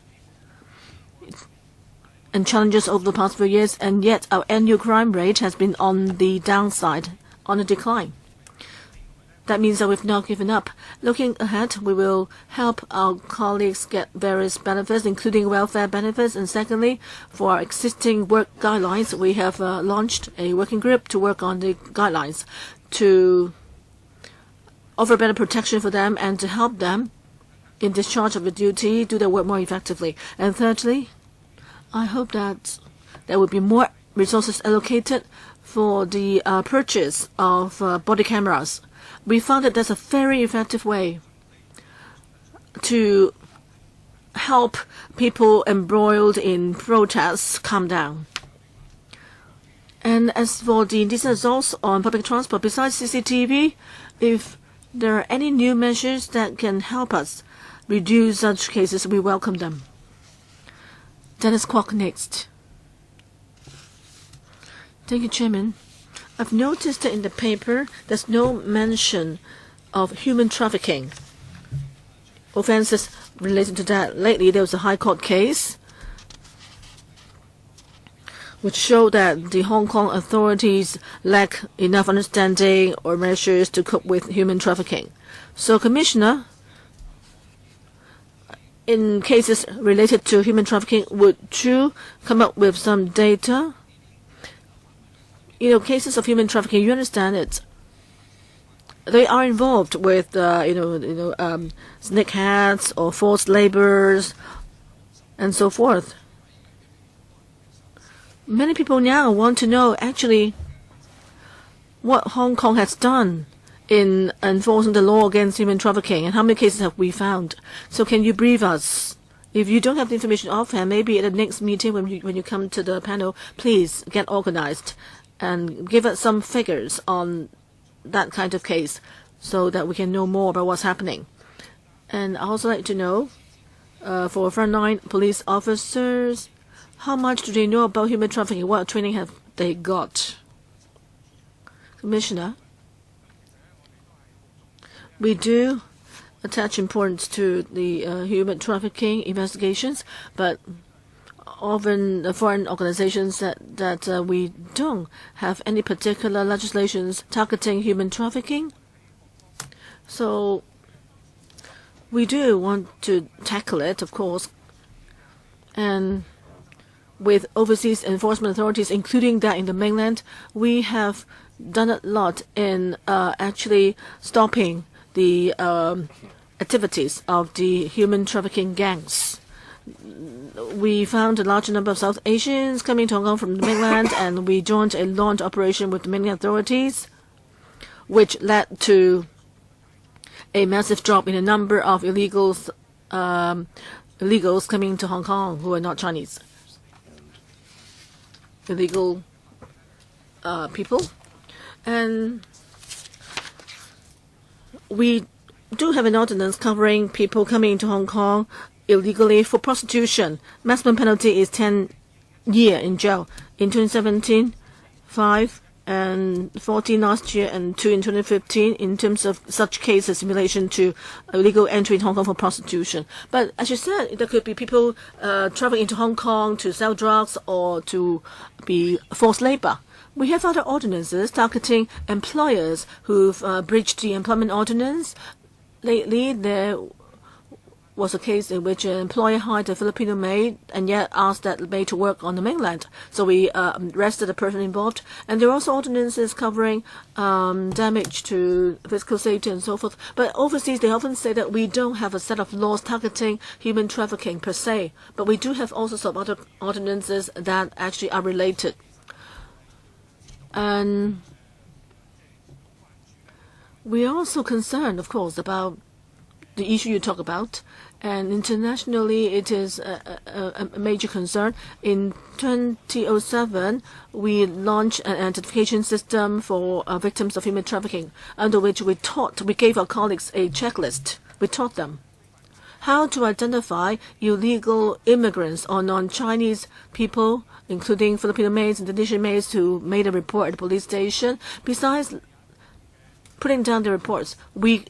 and challenges over the past few years, and yet our annual crime rate has been on the downside, on a decline. That means that we've not given up. Looking ahead, we will help our colleagues get various benefits, including welfare benefits. And secondly, for our existing work guidelines, we have launched a working group to work on the guidelines to offer better protection for them and to help them in discharge of the duty, do their work more effectively. And thirdly, I hope that there will be more resources allocated for the purchase of body cameras. We found that that's a very effective way to help people embroiled in protests calm down. And as for the indecent assaults on public transport, besides CCTV, if there are any new measures that can help us reduce such cases, we welcome them. Dennis Kwok next. Thank you, Chairman. I've noticed that in the paper there's no mention of human trafficking. Offences related to that. Lately there was a High Court case which showed that the Hong Kong authorities lack enough understanding or measures to cope with human trafficking. So, Commissioner, in cases related to human trafficking, would you come up with some data? Cases of human trafficking, you understand it. They are involved with, snakeheads or forced laborers and so forth. Many people now want to know, actually, what Hong Kong has done in enforcing the law against human trafficking, and how many cases have we found? So can you brief us? If you don't have the information offhand, maybe at the next meeting when you come to the panel, please get organized and give us some figures on that kind of case so that we can know more about what's happening. And I also like to know, for frontline police officers, how much do they know about human trafficking? What training have they got? Commissioner, we do attach importance to the human trafficking investigations, but often the foreign organizations that we don't have any particular legislations targeting human trafficking. So we do want to tackle it, of course, and with overseas enforcement authorities, including that in the mainland, we have done a lot in actually stopping the activities of the human trafficking gangs. We found a large number of South Asians coming to Hong Kong from the mainland, and we joined a launch operation with the mainland authorities, which led to a massive drop in the number of illegals coming to Hong Kong who are not Chinese. Illegal people. And we do have an ordinance covering people coming into Hong Kong illegally for prostitution. Maximum penalty is 10 years in jail. In 2017, 5 and 14 last year and 2 in 2015 in terms of such cases in relation to illegal entry in Hong Kong for prostitution. But as you said, there could be people traveling into Hong Kong to sell drugs or to be forced labor. We have other ordinances targeting employers who've breached the employment ordinance. Lately, there was a case in which an employer hired a Filipino maid and yet asked that maid to work on the mainland. So we arrested the person involved. And there are also ordinances covering damage to physical safety and so forth. But overseas, they often say that we don't have a set of laws targeting human trafficking per se. But we do have also some other ordinances that actually are related. And we are also concerned, of course, about the issue you talk about, and internationally it is a major concern. In 2007, we launched an identification system for victims of human trafficking, under which we gave our colleagues a checklist. We taught them how to identify illegal immigrants or non-Chinese people, including Filipino maids, Indonesian maids who made a report at the police station. Besides putting down the reports, we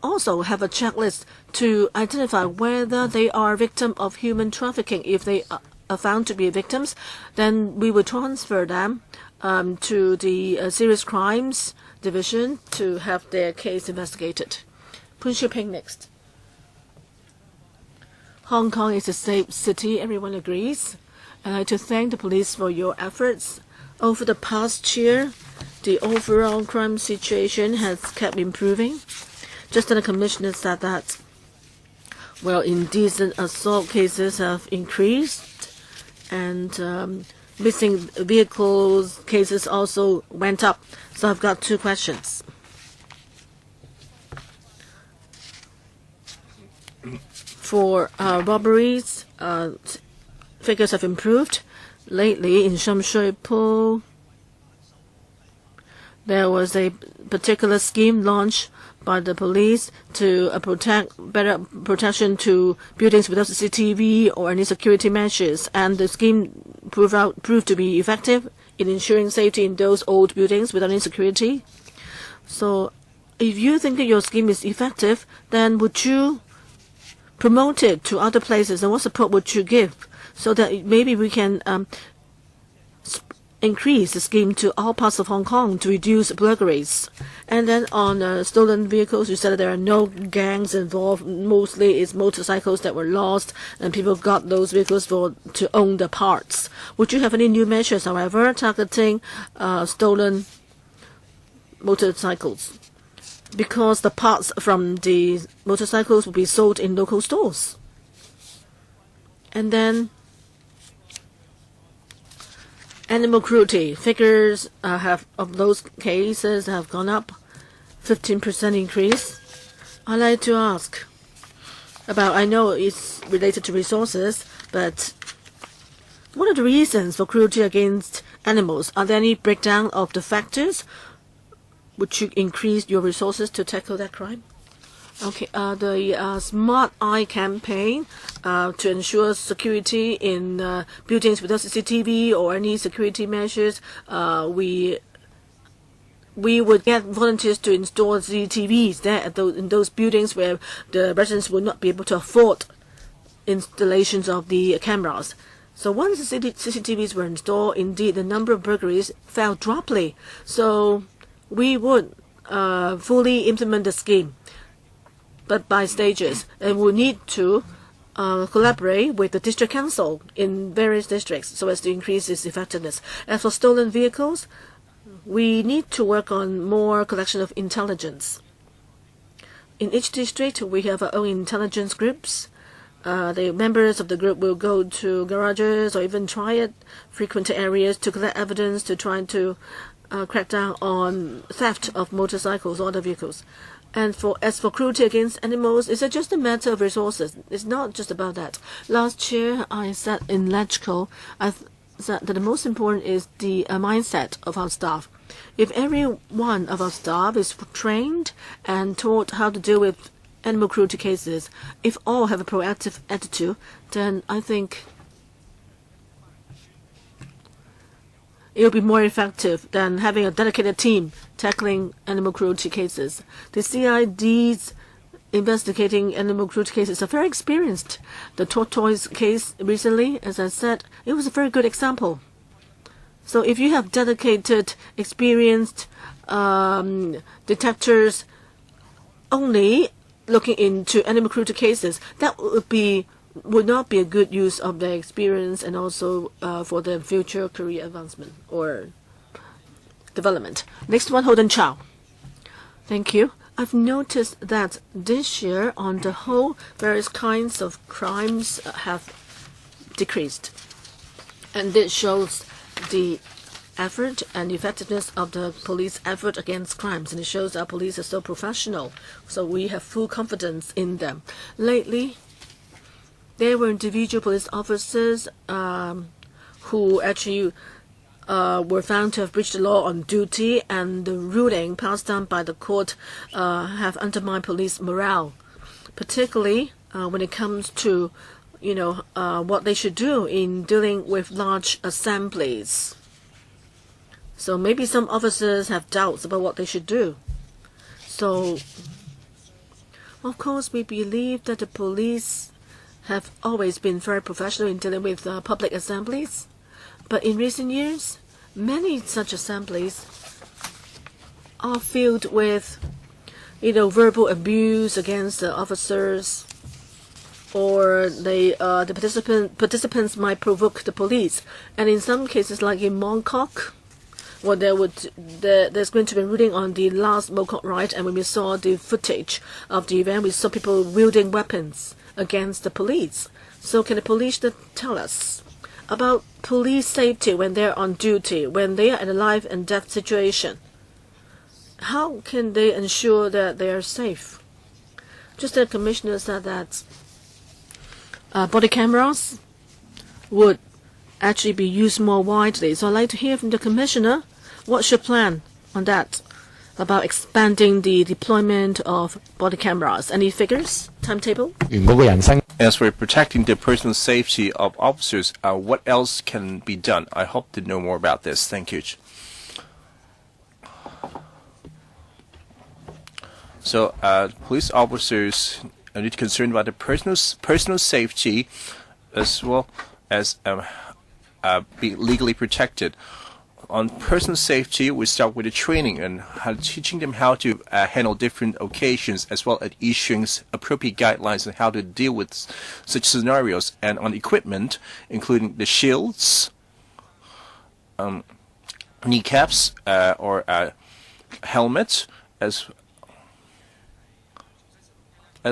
also have a checklist to identify whether they are a victim of human trafficking. If they are found to be victims, then we will transfer them to the Serious Crimes Division to have their case investigated. Poon Shoo Ping next. Hong Kong is a safe city, everyone agrees. I'd like to thank the police for your efforts. Over the past year, the overall crime situation has kept improving. Just as the Commissioner said that, well, indecent assault cases have increased, and missing vehicles cases also went up. So I've got two questions. For robberies, figures have improved. Lately, in Sham Shui Po, there was a particular scheme launched by the police to better protection to buildings without CCTV or any security measures, and the scheme proved to be effective in ensuring safety in those old buildings without any security. So, if you think that your scheme is effective, then would you promote it to other places, and what support would you give so that maybe we can increase the scheme to all parts of Hong Kong to reduce burglaries? And then on stolen vehicles, you said that there are no gangs involved. Mostly it's motorcycles that were lost, and people got those vehicles to own the parts. Would you have any new measures, however, targeting stolen motorcycles? Because the parts from the motorcycles will be sold in local stores. And then Animal cruelty figures of those cases have gone up, 15% increase. I'd like to ask about, I know it's related to resources, but what are the reasons for cruelty against animals? Are there any breakdown of the factors which you increase your resources to tackle that crime? Okay, the Smart Eye campaign to ensure security in buildings without CCTV or any security measures, we would get volunteers to install CCTVs there in those buildings where the residents would not be able to afford installations of the cameras. So once the CCTVs were installed, indeed the number of burglaries fell sharply. So we would fully implement the scheme, but by stages, and we need to collaborate with the district council in various districts so as to increase its effectiveness. As for stolen vehicles, we need to work on more collection of intelligence. In each district, we have our own intelligence groups. The members of the group will go to garages or even frequent areas to collect evidence to try to crack down on theft of motorcycles or other vehicles. And as for cruelty against animals, it's just a matter of resources. It's not just about that. Last year, I said in LegCo, I said that the most important is the mindset of our staff. If every one of our staff is trained and taught how to deal with animal cruelty cases, if all have a proactive attitude, then I think it will be more effective than having a dedicated team tackling animal cruelty cases. The CIDs investigating animal cruelty cases are very experienced. The tortoise case recently, as I said, it was a very good example. So if you have dedicated, experienced detectives only looking into animal cruelty cases, that would not be a good use of their experience and also for their future career advancement or development. Next one, Holden Chow. Thank you. I've noticed that this year, on the whole, various kinds of crimes have decreased. And this shows the effort and effectiveness of the police effort against crimes. And it shows our police are so professional. So we have full confidence in them. Lately, there were individual police officers who actually were found to have breached the law on duty, and the ruling passed down by the court have undermined police morale, particularly when it comes to, what they should do in dealing with large assemblies. So maybe some officers have doubts about what they should do. So, of course, we believe that the police have always been very professional in dealing with public assemblies. But in recent years, many such assemblies are filled with, verbal abuse against the officers, or the participants might provoke the police. And in some cases, like in Mongkok, well, there's going to be a ruling on the last Mongkok riot, and when we saw the footage of the event, we saw people wielding weapons against the police. So can the police tell us about police safety when they're on duty, when they are in a life and death situation? How can they ensure that they are safe? Just the Commissioner said that body cameras would actually be used more widely. So I'd like to hear from the Commissioner, what's your plan on that, about expanding the deployment of body cameras? Any figures, timetable? As for protecting the personal safety of officers, what else can be done? I hope to know more about this. Thank you. So, police officers need to be concerned about the personal safety as well as be legally protected. On personal safety, we start with the training and teaching them how to handle different occasions, as well as issuing appropriate guidelines on how to deal with such scenarios. And on equipment, including the shields, kneecaps, or helmets. As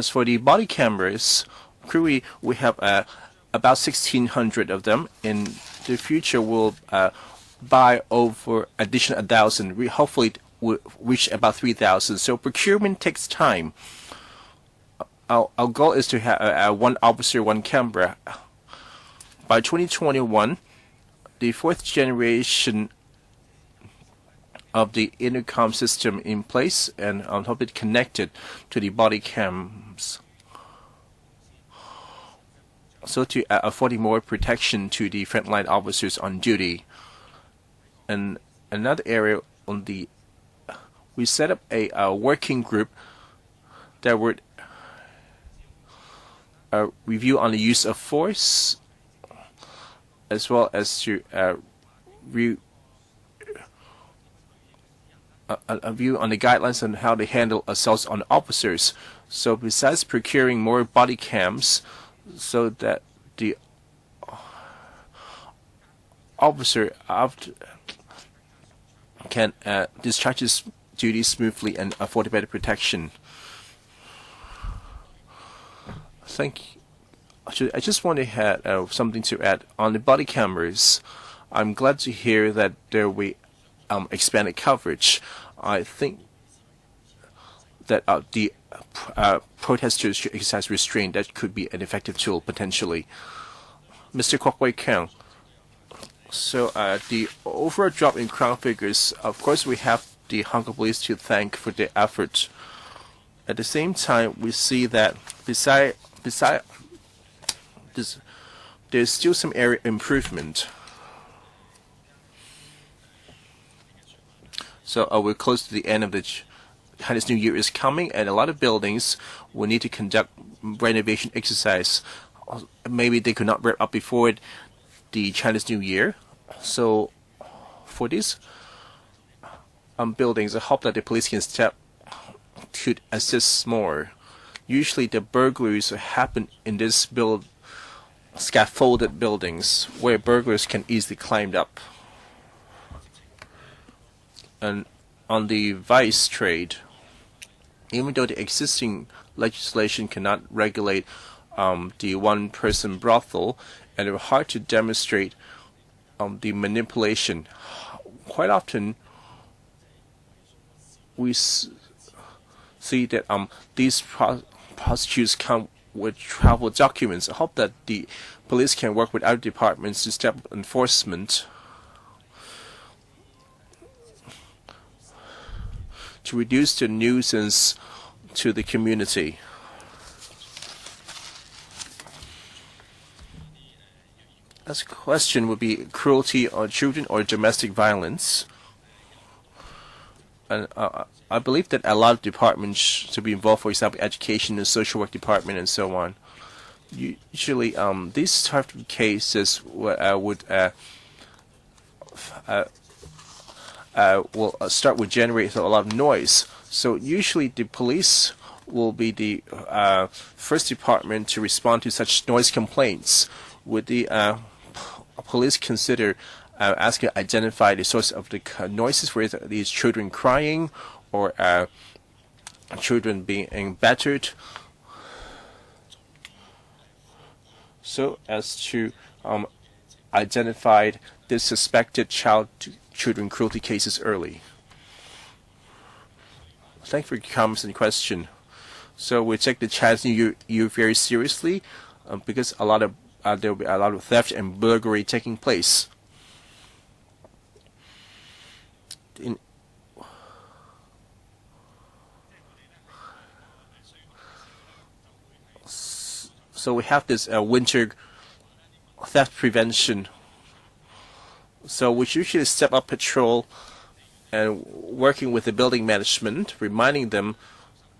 for the body cameras, we have about 1,600 of them. In the future, we'll buy over additional 1,000. We hopefully will reach about 3,000. So procurement takes time. Our goal is to have one officer, one camera. By 2021, the fourth generation of the intercom system in place, and on top of it connected to the body cams, so to affording more protection to the frontline officers on duty. And another area we set up a working group that would review on the use of force, as well as to a view on the guidelines on how to handle assaults on officers. So besides procuring more body cams, so that the officer can discharge his duties smoothly and afford better protection. Thank you. I just want to add something to add on the body cameras. I'm glad to hear that there will be expanded coverage. I think that the protesters should exercise restraint. That could be an effective tool potentially. Mr. Kwok Wai Kang. So the overall drop in crime figures, of course, we have the Hong Kong police to thank for their efforts. At the same time, we see that beside this, there's still some area improvement. So we're close to the end of the Chinese New Year is coming, and a lot of buildings will need to conduct renovation exercise. Maybe they could not wrap up before the Chinese New Year. So for these buildings, I hope that the police can step to assist more. Usually the burglaries happen in this scaffolded buildings where burglars can easily climb up. And on the vice trade, even though the existing legislation cannot regulate the one-person brothel, and it's hard to demonstrate the manipulation, quite often we see that these prostitutes come with travel documents. I hope that the police can work with other departments to step up enforcement to reduce the nuisance to the community. This question would be cruelty on children or domestic violence. And I believe that a lot of departments should be involved, for example, education and social work department and so on. Usually, these type of cases will start with generate a lot of noise. So usually the police will be the first department to respond to such noise complaints. Would the police consider asking to identify the source of the noises, for these children crying or children being battered, so as to identify the suspected children cruelty cases early. Thank you for your comments and question. So we take the Chinese New Year very seriously because there will be a lot of theft and burglary taking place. So we have this winter theft prevention. So we usually step up patrol and working with the building management, reminding them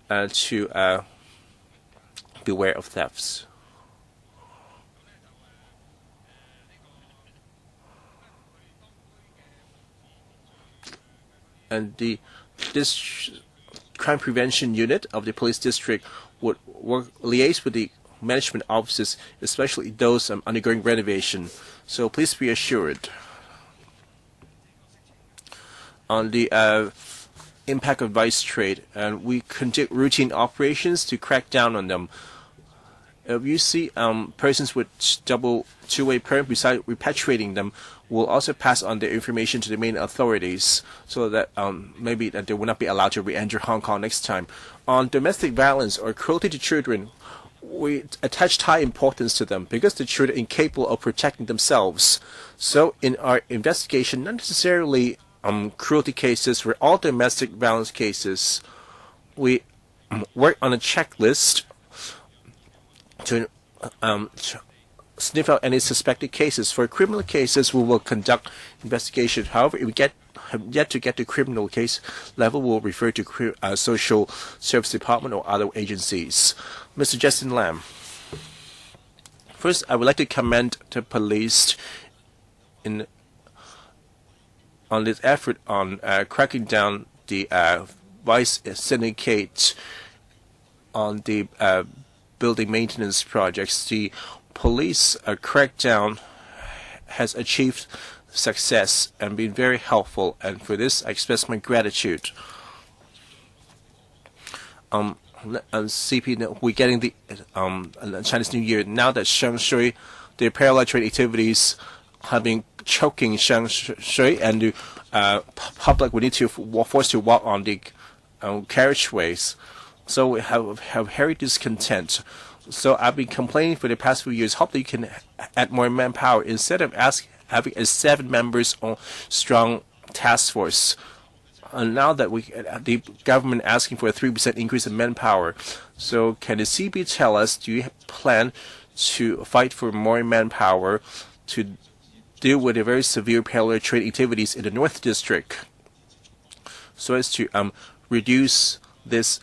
to beware of thefts. And this crime prevention unit of the police district would liaise with the management offices, especially those undergoing renovation. So please be assured. On the impact of vice trade, and we conduct routine operations to crack down on them. If you see persons with double two-way permit, besides repatriating them, will also pass on the information to the main authorities so that maybe that they will not be allowed to re-enter Hong Kong next time. On domestic violence or cruelty to children, we attached high importance to them because the children are incapable of protecting themselves. So in our investigation, not necessarily cruelty cases, for all domestic violence cases, we work on a checklist to sniff out any suspected cases. For criminal cases, we will conduct investigation. However, if we have yet to get to criminal case level, we'll refer to social service department or other agencies. Mr. Justin Lam. First, I would like to commend the police on this effort on cracking down the vice syndicate on the building maintenance projects. The police crackdown has achieved success and been very helpful, and for this I express my gratitude. CP, we're getting the Chinese New Year now that Shangshui, the parallel trade activities have been choking Shangshui, and the public will need to forced to walk on the carriageways. So we have very discontent. So I've been complaining for the past few years. Hope that you can add more manpower instead of having a 7 members strong task force. And now that the government asking for a 3% increase in manpower, so can the CB tell us, do you plan to fight for more manpower to deal with the very severe parallel trade activities in the North District, so as to reduce this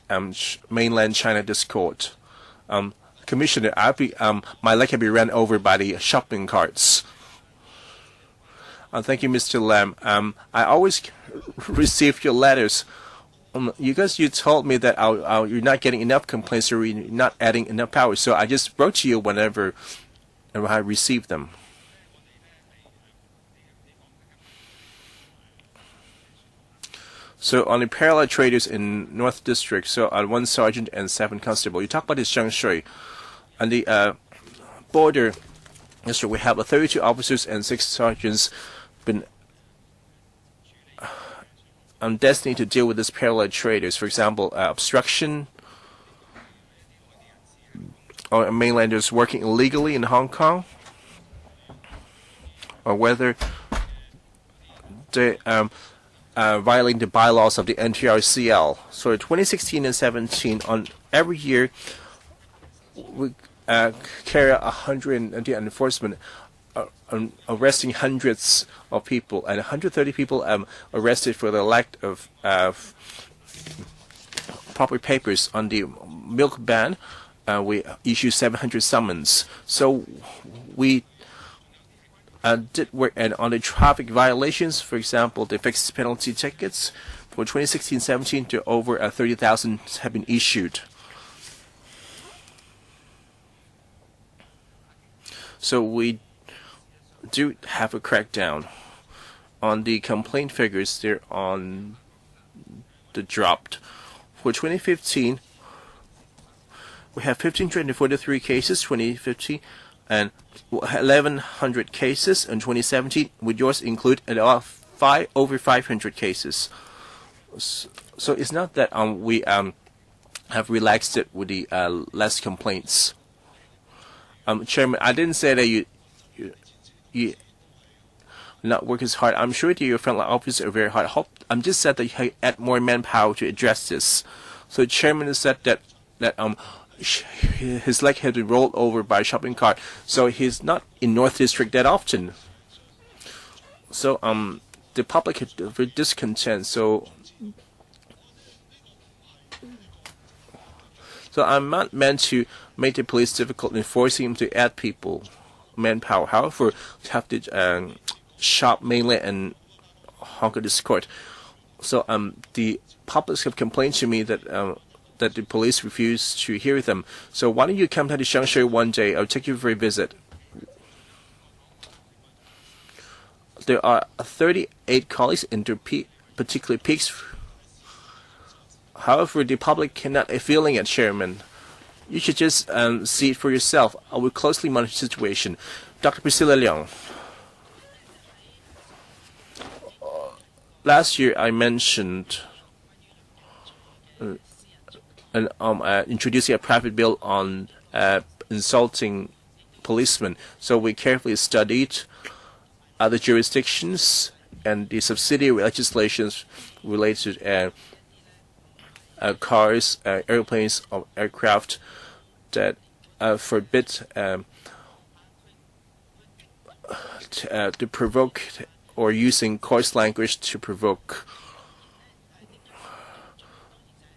mainland China discord? Commissioner, my leg can be run over by the shopping carts. Thank you, Mr. Lam. I always receive your letters. You told me that you're not getting enough complaints or you're not adding enough power, so I just wrote to you whenever I received them. So on the parallel traders in North District, so on 1 sergeant and 7 constable, you talk about this Shangshui. On the border district, we have 32 officers and 6 sergeants been destined to deal with these parallel traders. For example, obstruction, or mainlanders working illegally in Hong Kong, or whether they violating the bylaws of the NTRCL. So in 2016 and 17, on every year, we carry out 100 enforcement, arresting hundreds of people, and 130 people arrested for the lack of proper papers. On the milk ban, we issue 700 summons. So we did work, and on the traffic violations, for example, the fixed penalty tickets for 2016-17 to over 30,000 have been issued. So we do have a crackdown on the complaint figures. They're on the dropped. For 2015, we have 1,543 cases. 2015 and 1,100 cases in 2017. Would yours include over 500 cases? So it's not that we have relaxed it with the less complaints. Chairman, I didn't say that you not work as hard. I'm sure that your frontline officers are very hard. I'm just said that you add more manpower to address this. So Chairman has said that his leg had been rolled over by a shopping cart, so he's not in North District that often. So the public is very discontent. So I'm not meant to make the police difficult in forcing them to add people, manpower. However, to have the shop mainland and Hong Kong discord. So the public have complained to me that the police refuse to hear them. So why don't you come to Shangshui one day? I'll take you for a visit. There are 38 colleagues in particular peaks. However, the public cannot feeling it, Chairman. You should just see it for yourself. I will closely monitor the situation. Dr. Priscilla Leong. last year I mentioned introducing a private bill on insulting policemen. So we carefully studied other jurisdictions and the subsidiary legislations related to cars, airplanes, or aircraft that forbid to provoke or using coarse language to provoke.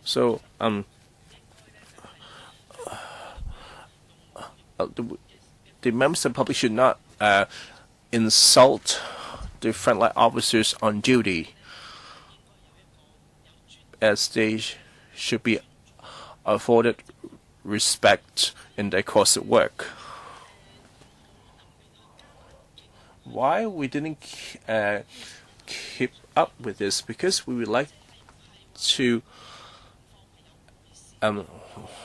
So the members of the public should not insult the frontline officers on duty, as they should be afforded respect in their course of work. Why we didn't keep up with this? Because we would like to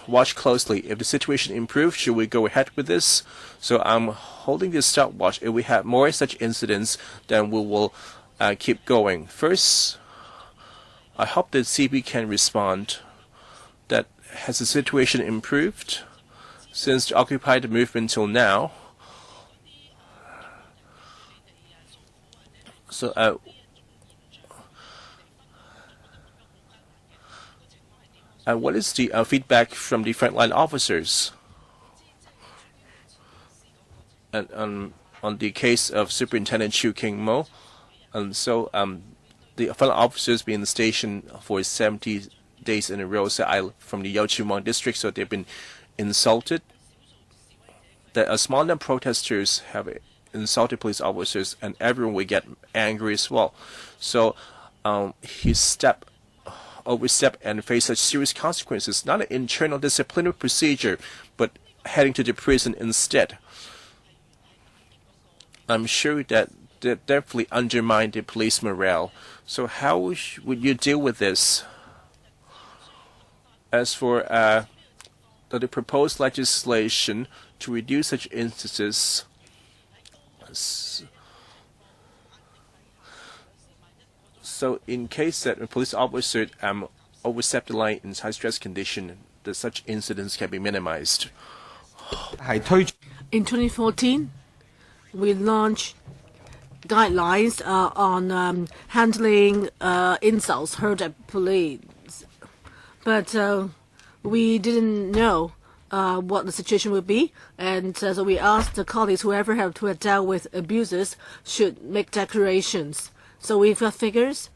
watch closely. If the situation improves, should we go ahead with this? So I'm holding this stopwatch. If we have more such incidents, then we will keep going. First, I hope that CB can respond. That has the situation improved since the Occupy the movement till now? So what is the feedback from the frontline officers? And on the case of Superintendent Chu King Mo, and so the frontline officers been stationed for 70 days in a row. So from the Yau Chu Wang district, so they've been insulted. That a small number of protesters have insulted police officers, and everyone will get angry as well. So he overstep and face such serious consequences, not an internal disciplinary procedure, but heading to the prison instead. I'm sure that definitely undermine the police morale. So how would you deal with this? As for the proposed legislation to reduce such instances, so in case that a police officer overstep the line in high-stress condition, that such incidents can be minimized. In 2014, we launched guidelines on handling insults heard at police. But we didn't know what the situation would be, and so we asked the colleagues, whoever have to dealt with abusers, should make declarations. So we've got figures.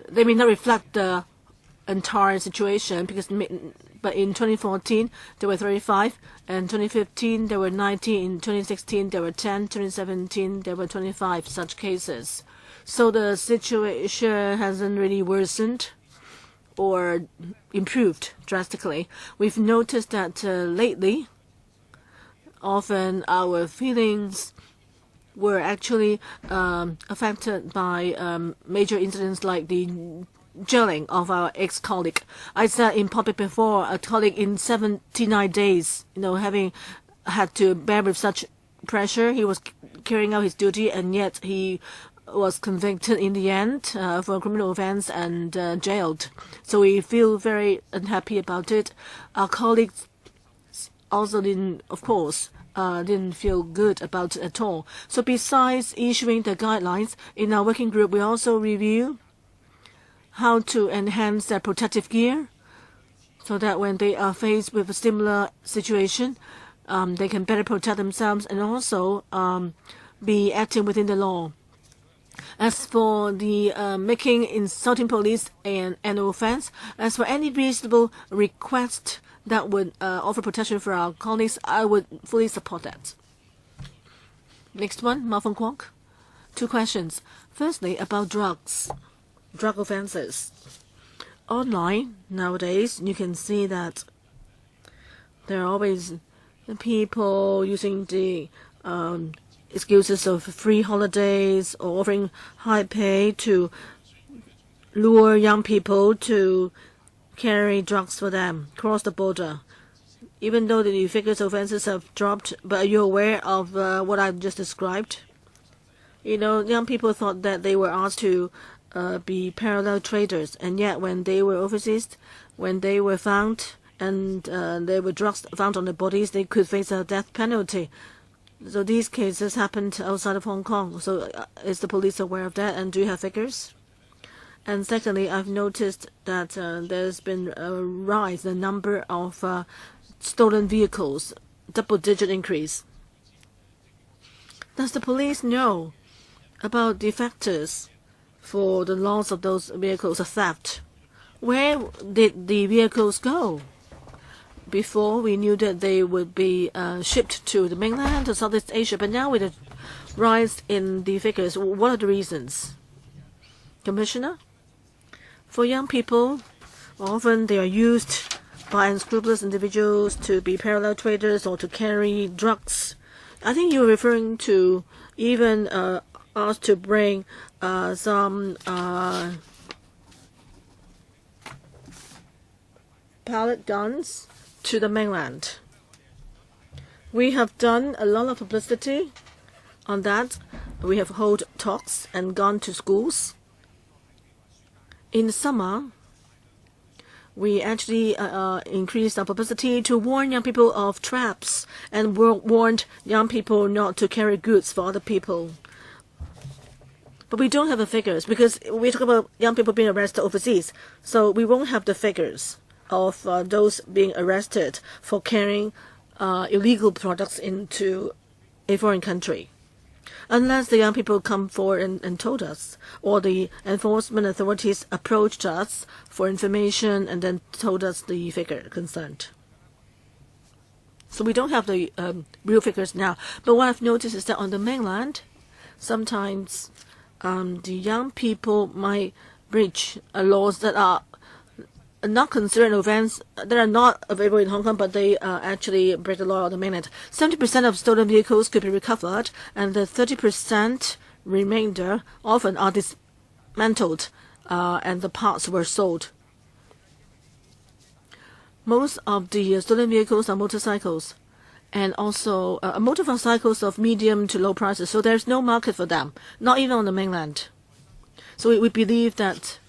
They may not reflect the entire situation, but in 2014 there were 35, and 2015 there were 90, in 2016 there were 10, 2017 there were 25 such cases. So the situation hasn't really worsened or improved drastically. We've noticed that lately, often our feelings were actually affected by major incidents like the jailing of our ex-colleague. I said in public before, a colleague in 79 days, having had to bear with such pressure. He was carrying out his duty, and yet he was convicted in the end for a criminal offense and jailed. So we feel very unhappy about it. Our colleagues also didn't feel good about it at all. So besides issuing the guidelines, in our working group, we also review how to enhance their protective gear so that when they are faced with a similar situation, they can better protect themselves and also be acting within the law. As for the making insulting police an offense, as for any reasonable request that would offer protection for our colleagues, I would fully support that. Next one, Ma Feng Kwok. 2 questions. Firstly, about drug offenses. Online nowadays, you can see that there are always people using the excuses of free holidays or offering high pay to lure young people to carry drugs for them across the border. Even though the figures of offenses have dropped, but are you aware of what I've just described? Young people thought that they were asked to be parallel traders, and yet when they were overseas, when they were found and there were drugs found on their bodies, they could face a death penalty. So these cases happened outside of Hong Kong. So is the police aware of that, and do you have figures? And secondly, I've noticed that there's been a rise in the number of stolen vehicles, double-digit increase. Does the police know about the factors for the loss of those vehicles, a theft? Where did the vehicles go? Before, we knew that they would be shipped to the mainland or Southeast Asia, but now with the rise in the figures, what are the reasons? Commissioner? For young people, often they are used by unscrupulous individuals to be parallel traders or to carry drugs. I think you're referring to even asked to bring some pellet guns to the mainland. We have done a lot of publicity on that. We have held talks and gone to schools. In the summer, we actually increased our publicity to warn young people of traps and warned young people not to carry goods for other people. But we don't have the figures because we talk about young people being arrested overseas. So we won't have the figures of those being arrested for carrying illegal products into a foreign country, unless the young people come forward and told us, or the enforcement authorities approached us for information and then told us the figure concerned. So we don't have the real figures now. But what I've noticed is that on the mainland, sometimes the young people might breach laws that are not considered an offense, that are not available in Hong Kong, but they actually break the law on the mainland. 70% of stolen vehicles could be recovered, and the 30% remainder often are dismantled, and the parts were sold. Most of the stolen vehicles are motorcycles, and also motorcycles of medium to low prices, so there's no market for them, not even on the mainland. So we believe that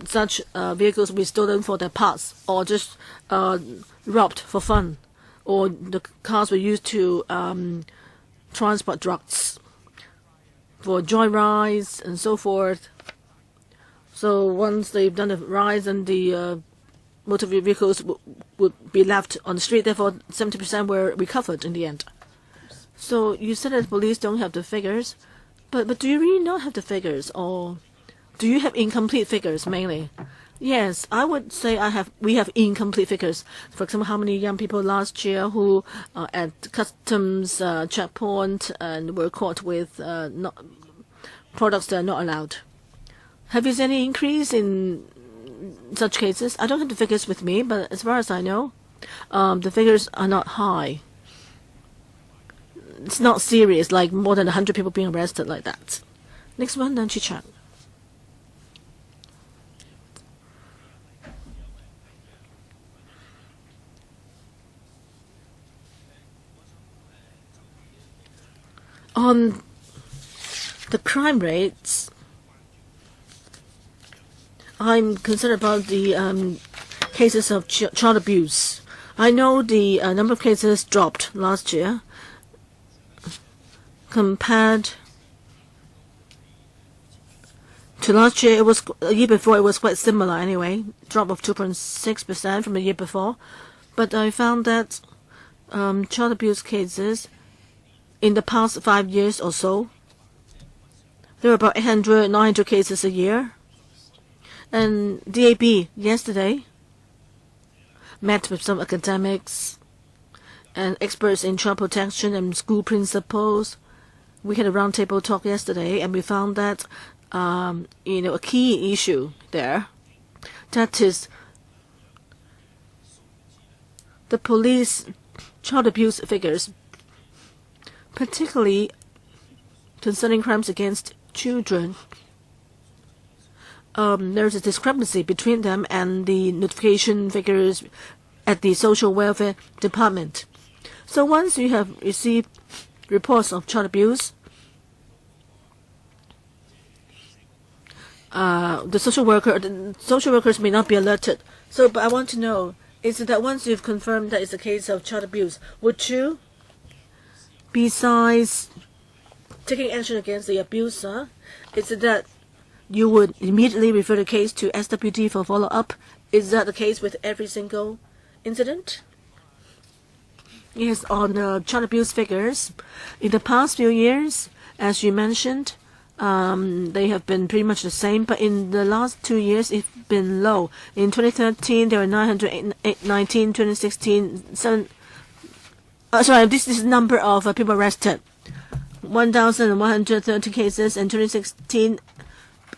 such vehicles will be stolen for their parts, or just robbed for fun, or the cars were used to transport drugs for joyrides and so forth. So once they've done a rise, and the motor vehicles would be left on the street, therefore 70% were recovered in the end. So you said that the police don't have the figures, but do you really not have the figures, or do you have incomplete figures mainly? Yes, I would say we have incomplete figures. For example, how many young people last year who at customs checkpoint and were caught with products that are not allowed. Have you seen any increase in such cases? I don't have the figures with me, but as far as I know, the figures are not high. It's not serious, like more than 100 people being arrested like that. Next one, Nan Chi-Chang. On the crime rates, I'm concerned about the cases of child abuse. I know the number of cases dropped last year compared to last year. It was a year before. It was quite similar anyway, drop of 2.6% from the year before. But I found that child abuse cases in the past 5 years or so, there were about 800, 900 cases a year. And DAB yesterday met with some academics and experts in child protection and school principals. We had a roundtable talk yesterday, and we found that a key issue there, that is the police child abuse figures, particularly concerning crimes against children. There's a discrepancy between them and the notification figures at the social welfare department. So once you have received reports of child abuse, the social workers may not be alerted. So, but I want to know, is it that once you've confirmed that it's a case of child abuse, would you, besides taking action against the abuser, is it that you would immediately refer the case to SWD for follow-up? Is that the case with every single incident? Yes, on child abuse figures, in the past few years, as you mentioned, they have been pretty much the same, but in the last 2 years, it's been low. In 2013, there were 919, 2016, this is the number of people arrested. 1,130 cases in 2016,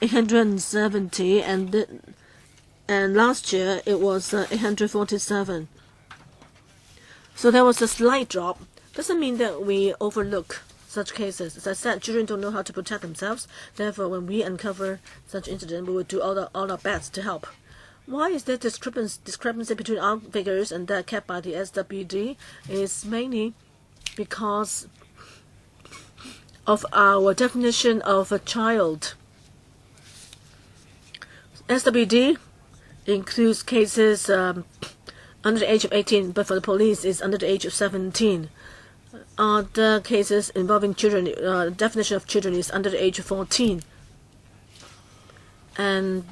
870, and last year it was 847. So there was a slight drop. Doesn't mean that we overlook such cases. As I said, children don't know how to protect themselves. Therefore, when we uncover such incident, we will do all our best to help. Why is there discrepancy between our figures and that kept by the SWD? Is mainly because of our definition of a child. SWD includes cases under the age of 18, but for the police is under the age of 17. Other cases involving children, definition of children is under the age of 14. And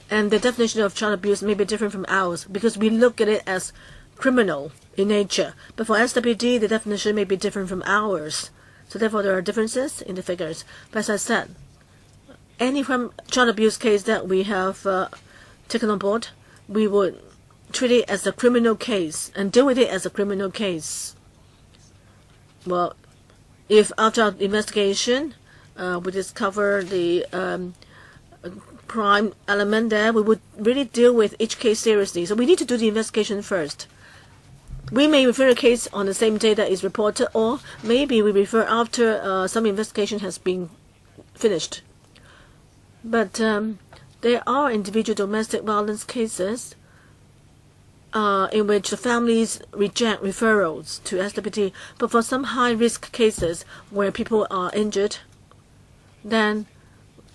the definition of child abuse may be different from ours because we look at it as criminal in nature. But for SWD, the definition may be different from ours. So therefore, there are differences in the figures. But as I said, any child abuse case that we have taken on board, we would treat it as a criminal case and deal with it as a criminal case. Well, if after our investigation we discover the crime element there, we would really deal with each case seriously. So we need to do the investigation first. We may refer a case on the same day that is reported, or maybe we refer after some investigation has been finished. But there are individual domestic violence cases in which the families reject referrals to SWD. But for some high-risk cases where people are injured, then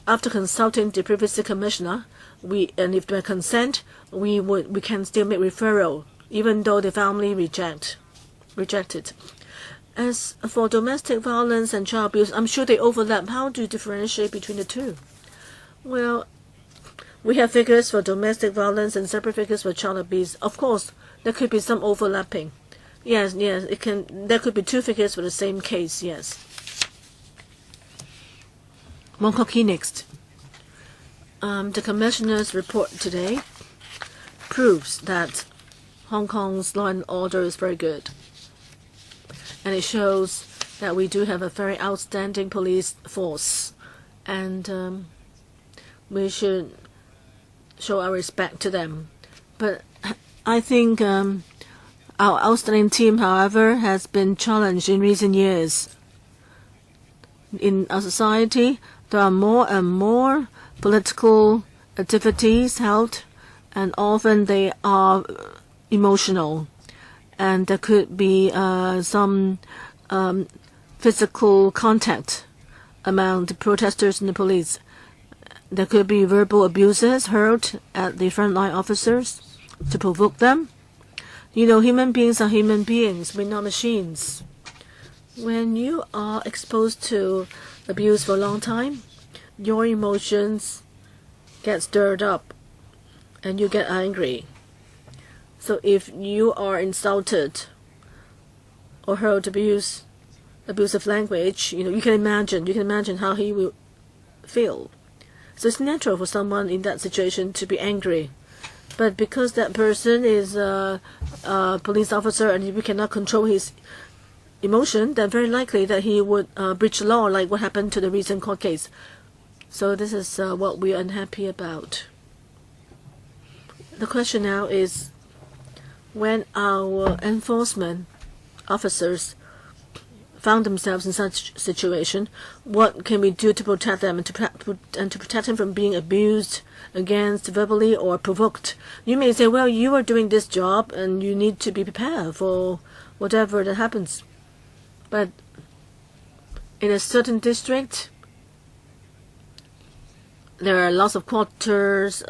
after consulting the privacy commissioner, and if by consent, we can still make referral, even though the family rejected. As for domestic violence and child abuse, I'm sure they overlap. How do you differentiate between the two? Well, we have figures for domestic violence and separate figures for child abuse. Of course, there could be some overlapping. Yes, there could be two figures for the same case, yes. Wong Kok Kee next. The Commissioner's report today proves that Hong Kong's law and order is very good. And it shows that we do have a very outstanding police force. And we should show our respect to them. But I think our outstanding team, however, has been challenged in recent years. In our society, there are more and more political activities held, and often they are emotional. And there could be some physical contact among the protesters and the police. There could be verbal abuses hurled at the frontline officers to provoke them. You know, human beings are human beings. We're not machines. When you are exposed to abuse for a long time, your emotions get stirred up and you get angry. So if you are insulted or heard abusive language, you can imagine how he will feel. So it's natural for someone in that situation to be angry. But because that person is a police officer and we cannot control his emotion, then very likely that he would breach the law, like what happened to the recent court case. So this is what we are unhappy about. The question now is, when our enforcement officers found themselves in such situation, what can we do to protect them and to protect them from being abused against verbally or provoked? You may say, well, you are doing this job and you need to be prepared for whatever that happens. But in a certain district, there are lots of quarters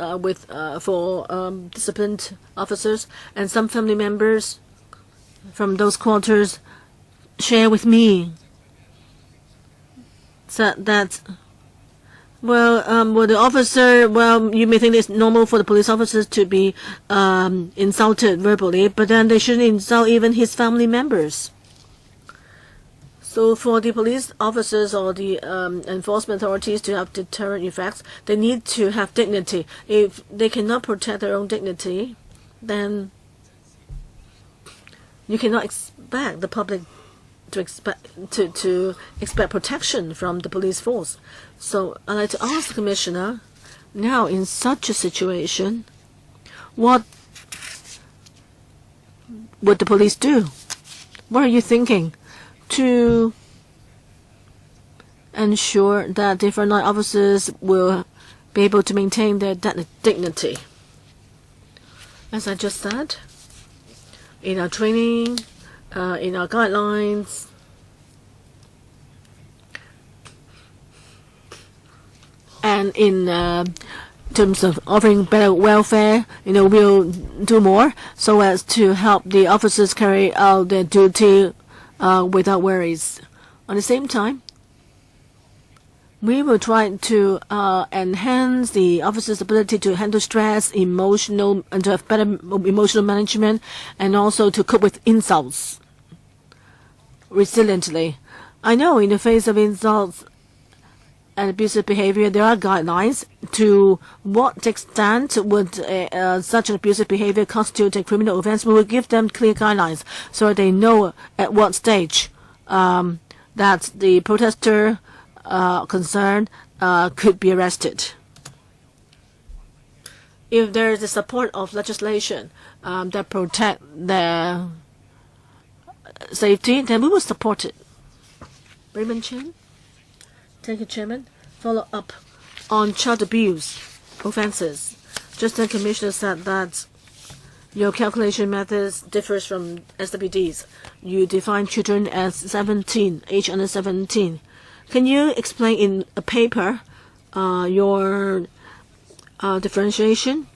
for disciplined officers, and some family members from those quarters share with me that the officer, you may think it's normal for the police officers to be insulted verbally, but then they shouldn't insult even his family members. So for the police officers or the enforcement authorities to have deterrent effects, they need to have dignity. If they cannot protect their own dignity, then you cannot expect the public to expect protection from the police force. So I'd like to ask the Commissioner, now in such a situation, what would the police do? What are you thinking to ensure that the frontline officers will be able to maintain their dignity? As I just said, in our training, in our guidelines, and in terms of offering better welfare, we'll do more so as to help the officers carry out their duty without worries. At the same time, we will try to enhance the officers' ability to handle stress, and to have better emotional management, and also to cope with insults resiliently. I know in the face of insults and abusive behavior, there are guidelines to what extent would such an abusive behavior constitute a criminal offense. We will give them clear guidelines so they know at what stage that the protester concerned could be arrested. If there is the support of legislation that protect their safety, then we will support it. Raymond Chen. Thank you, Chairman. Follow up on child abuse offences. Just the Commissioner said that your calculation methods differs from SWD's. You define children as 17, age under 17. Can you explain in a paper your differentiation?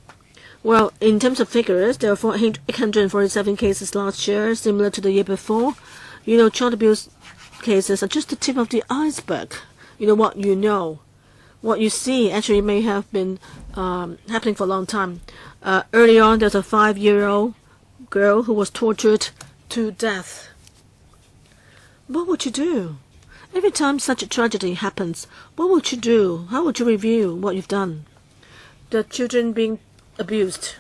Well, in terms of figures, there are 847 cases last year, similar to the year before. Child abuse cases are just the tip of the iceberg. What you see actually may have been happening for a long time. Early on, there's a 5-year-old girl who was tortured to death. What would you do? Every time such a tragedy happens, what would you do? How would you review what you've done? The children being abused.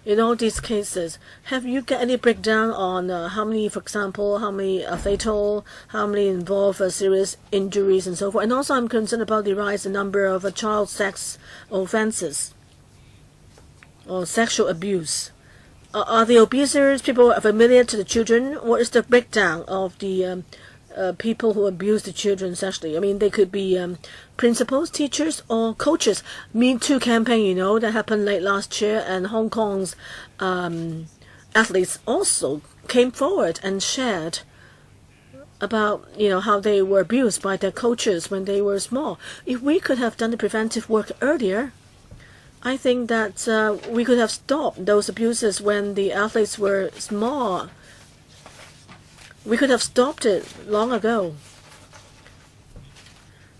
In all these cases, have you got any breakdown on how many, for example, how many are fatal, how many involve serious injuries and so forth? And also I'm concerned about the rise in number of child sex offences or sexual abuse. Are the abusers people familiar to the children? What is the breakdown of the people who abuse the children sexually? I mean, they could be principals, teachers, or coaches. Me Too campaign, that happened late last year, and Hong Kong's athletes also came forward and shared about, how they were abused by their coaches when they were small. If we could have done the preventive work earlier, I think that we could have stopped those abuses when the athletes were small. We could have stopped it long ago.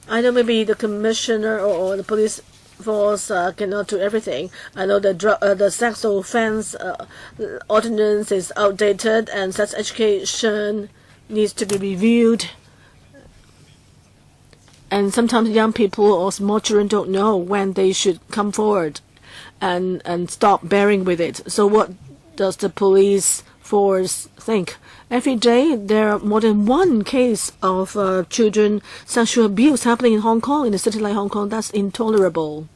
I know maybe the commissioner or the police force cannot do everything. I know the sex offense ordinance is outdated, and sex education needs to be reviewed. And sometimes young people or small children don't know when they should come forward and stop bearing with it. So what does the police force think? Every day there are more than one case of children sexual abuse happening in Hong Kong, in a city like Hong Kong. That's intolerable.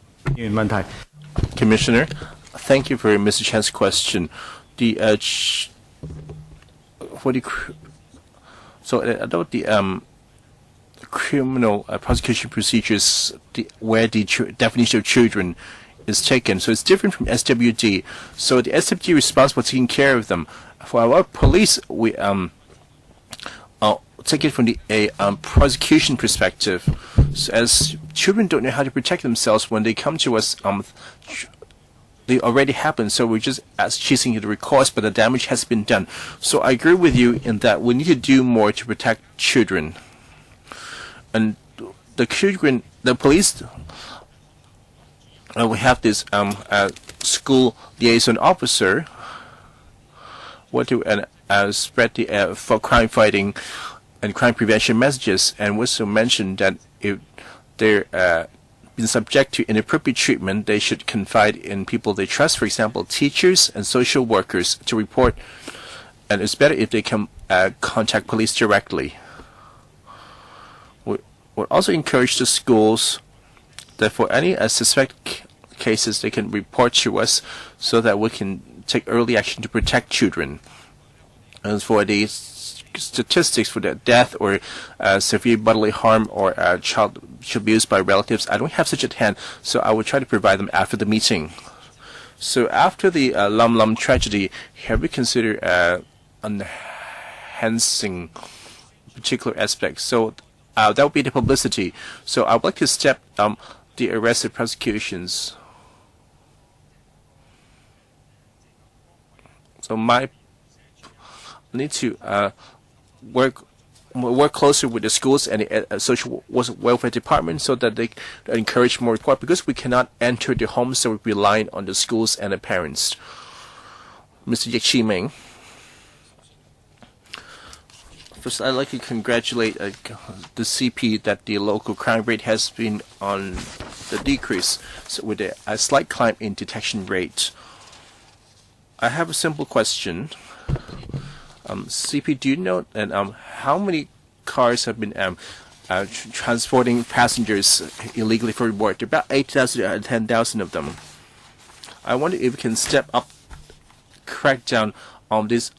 Commissioner, thank you for Mr. Chan's question. About the criminal prosecution procedures, where the definition of children is taken, so it's different from SWD. So the SWD is responsible for taking care of them. For our police, we take it from the prosecution perspective. So as children don't know how to protect themselves when they come to us, they already happened. So we're just chasing the recourse, but the damage has been done. So I agree with you in that we need to do more to protect children. And the children, the police, we have this school liaison officer, what to spread the for crime fighting and crime prevention messages, and also mentioned that if they're been subject to inappropriate treatment, they should confide in people they trust, for example, teachers and social workers, to report. And it's better if they can contact police directly. We'll also encourage the schools that for any suspect cases, they can report to us so that we can take early action to protect children. And for the statistics for the death or severe bodily harm or child abuse by relatives, I don't have such at hand, so I will try to provide them after the meeting. So after the Lum Lum tragedy, have we considered enhancing particular aspects? So that would be the publicity. So I would like to step the arrested prosecutions. So I need to work closer with the schools and the social welfare department so that they encourage more report, because we cannot enter the homes, so we're relying on the schools and the parents. Mr. Yik Ming. First, I'd like to congratulate the CP that the local crime rate has been on the decrease, so with a slight climb in detection rate. I have a simple question. CP, do you know that how many cars have been transporting passengers illegally for reward? There are about 8,000 to 10,000 of them. I wonder if we can step up, crack down on these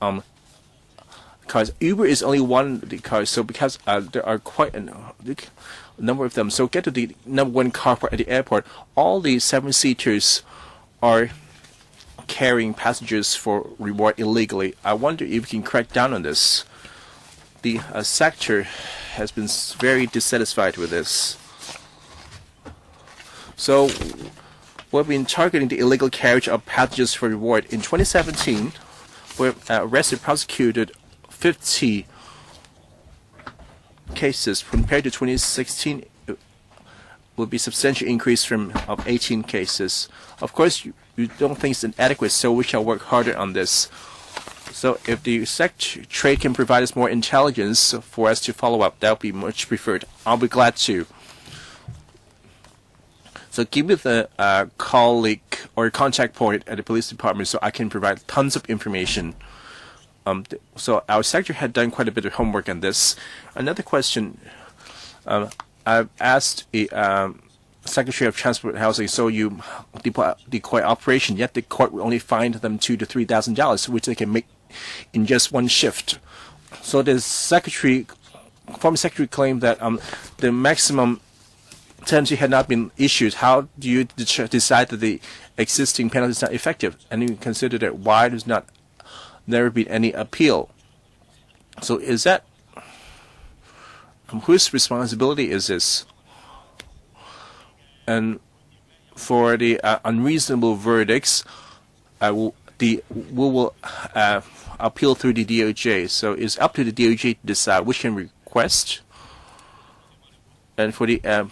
cars. Uber is only one of the cars, so because there are quite a number of them. So get to the number one car park at the airport. All the 7-seaters are carrying passengers for reward illegally. I wonder if we can crack down on this. The sector has been very dissatisfied with this. So we've been targeting the illegal carriage of passengers for reward. In 2017, we arrested, prosecuted 50 cases. Compared to 2016, it will be a substantial increase of 18 cases. Of course, you don't think it's inadequate, so we shall work harder on this. So if the trade can provide us more intelligence for us to follow up, that would be much preferred. I'll be glad to. So give me the colleague or contact point at the police department so I can provide tons of information. So our sector had done quite a bit of homework on this. Another question, I've asked a Secretary of Transport and Housing, so you deploy operation, yet the court will only fine them $2,000 to $3,000, which they can make in just one shift. So the former secretary claimed that the maximum penalty had not been issued. How do you decide that the existing penalty is not effective? And you consider that why there's never been any appeal? So is that whose responsibility is this? And for the unreasonable verdicts, we will appeal through the DOJ. So it's up to the DOJ to decide which can request. And for the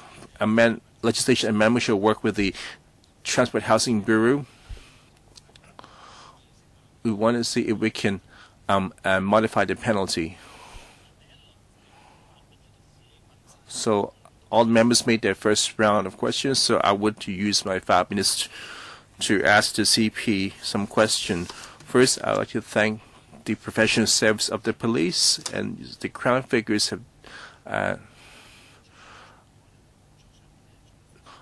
legislation amendment, shall work with the Transport Housing Bureau. We want to see if we can modify the penalty. So all members made their first round of questions, so I would use my 5 minutes to ask the CP some question. First, I'd like to thank the professional service of the police, and the Crown figures have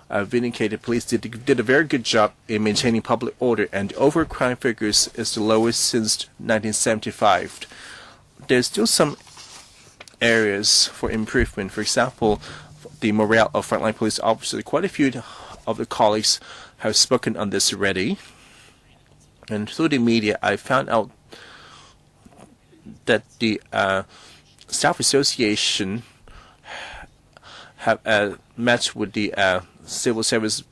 vindicated police did a very good job in maintaining public order, and the overall crime figures is the lowest since 1975. There's still some areas for improvement. For example, the morale of frontline police officers. Quite a few of the colleagues have spoken on this already. And through the media, I found out that the staff association have met with the civil service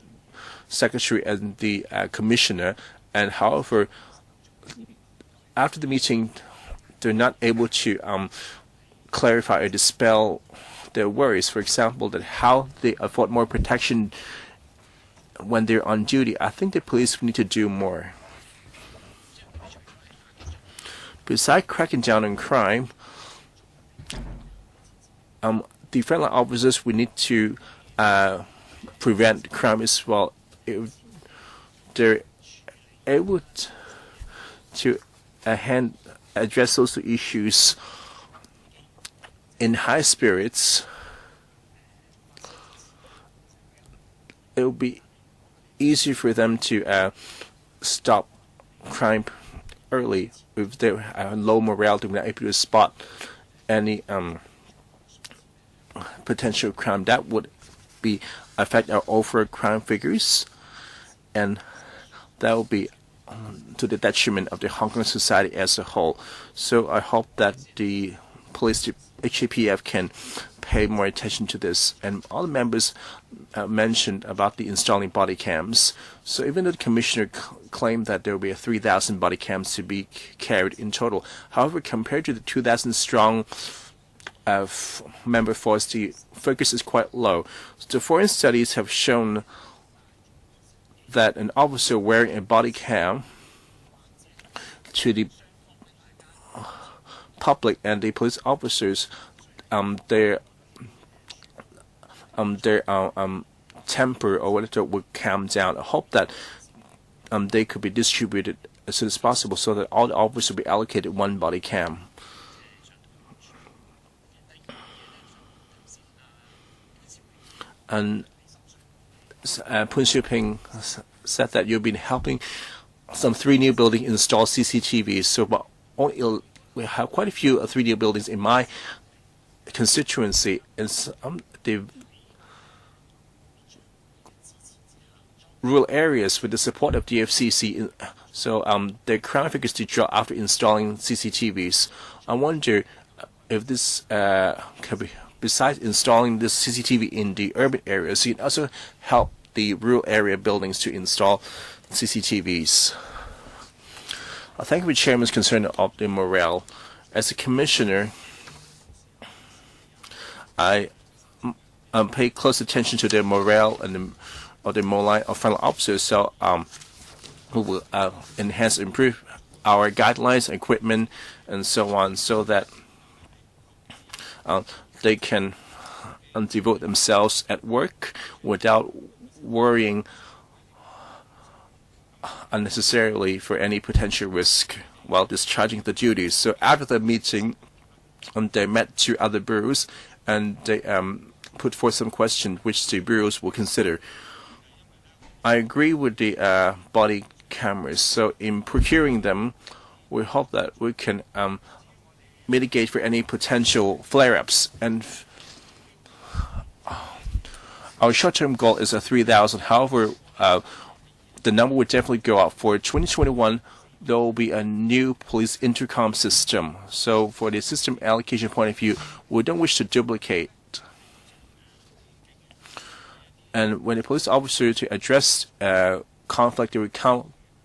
secretary and the commissioner, and however, after the meeting, they're not able to clarify or dispel their worries. For example, that how they afford more protection when they're on duty. I think the police need to do more. Besides cracking down on crime, the frontline officers, we need to prevent crime as well. If they're able to address social issues in high spirits, it will be easier for them to stop crime early. If they have low morale, they're not able to spot any potential crime. That would affect our overall crime figures, and that will be to the detriment of the Hong Kong society as a whole. So I hope that the police, the HAPF, can pay more attention to this. And all the members mentioned about the installing body cams. So even though the commissioner claimed that there will be 3,000 body cams to be carried in total, however, compared to the 2,000 strong member force, the focus is quite low. So the foreign studies have shown that an officer wearing a body cam to the public and the police officers, their temper or whatever would calm down. I hope that they could be distributed as soon as possible so that all the officers will be allocated one body cam. And Poon Shuping said that you've been helping some 3 new buildings install CCTVs. So, but we have quite a few 3 new buildings in my constituency, and the rural areas with the support of DFCC. So the crime figures to drop after installing CCTVs. I wonder if this can be, besides installing this CCTV in the urban areas, it can also help the rural area buildings to install CCTVs. I think the chairman's concerned of the morale. As a commissioner, I pay close attention to their morale and the morale of fellow officers. So we will enhance, improve our guidelines, equipment, and so on, so that they can devote themselves at work without worrying unnecessarily for any potential risk while discharging the duties. So after the meeting, they met 2 other bureaus, and they put forth some questions which the bureaus will consider. I agree with the body cameras. So in procuring them, we hope that we can mitigate for any potential flare-ups. And our short-term goal is 3,000. However, the number would definitely go up. For 2021, there will be a new police intercom system. So for the system allocation point of view, we don't wish to duplicate. And when the police officer to address conflict, they would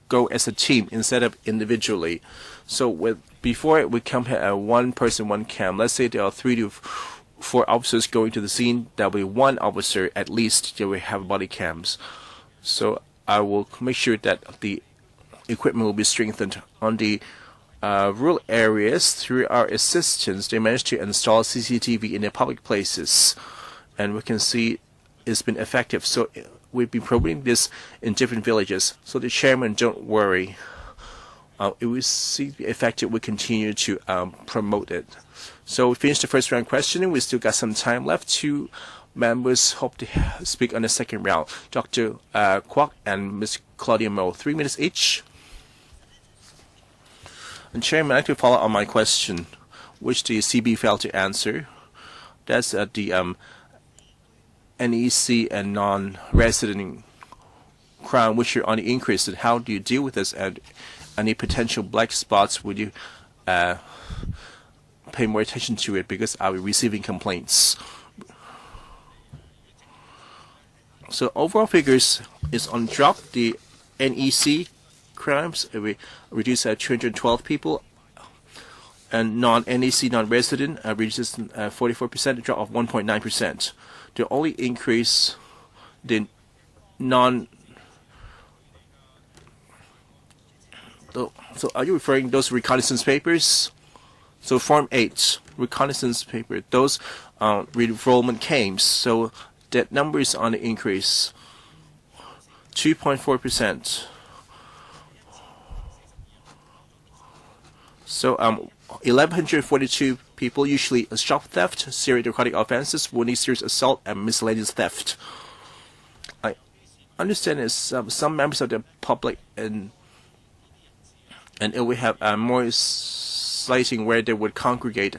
go as a team instead of individually. So before we compare 1 person, 1 cam. Let's say there are 3 to 4 officers going to the scene. There will be 1 officer at least that will have body cams. So I will make sure that the equipment will be strengthened. On the rural areas, through our assistance, they managed to install CCTV in the public places, and we can see it's been effective. So we've been promoting this in different villages. So the chairman, don't worry. If we see the effective, we continue to promote it. So we finished the first round questioning. We still got some time left. 2 members hope to speak on the second round. Dr. Kwok and Ms. Claudia Mo, 3 minutes each. And Chairman, I'd like to follow on my question, which the CB failed to answer. That's the NEC and non-resident crime, which are on the increase. And how do you deal with this? And any potential black spots would you pay more attention to it because I'll be receiving complaints. So overall figures is on drop. The NEC crimes we reduced 212 people, and non-NEC non-resident reduces 44%, a drop of 1.9%. The only increase the non. So are you referring those reconnaissance papers? So Form 8 reconnaissance paper, those re-enrollment claims. So that number is on the increase, 2.4%. So 1,142 people, usually shop theft, serious narcotic offenses, wounding, serious assault, and miscellaneous theft. I understand is some members of the public and we have more slating where they would congregate.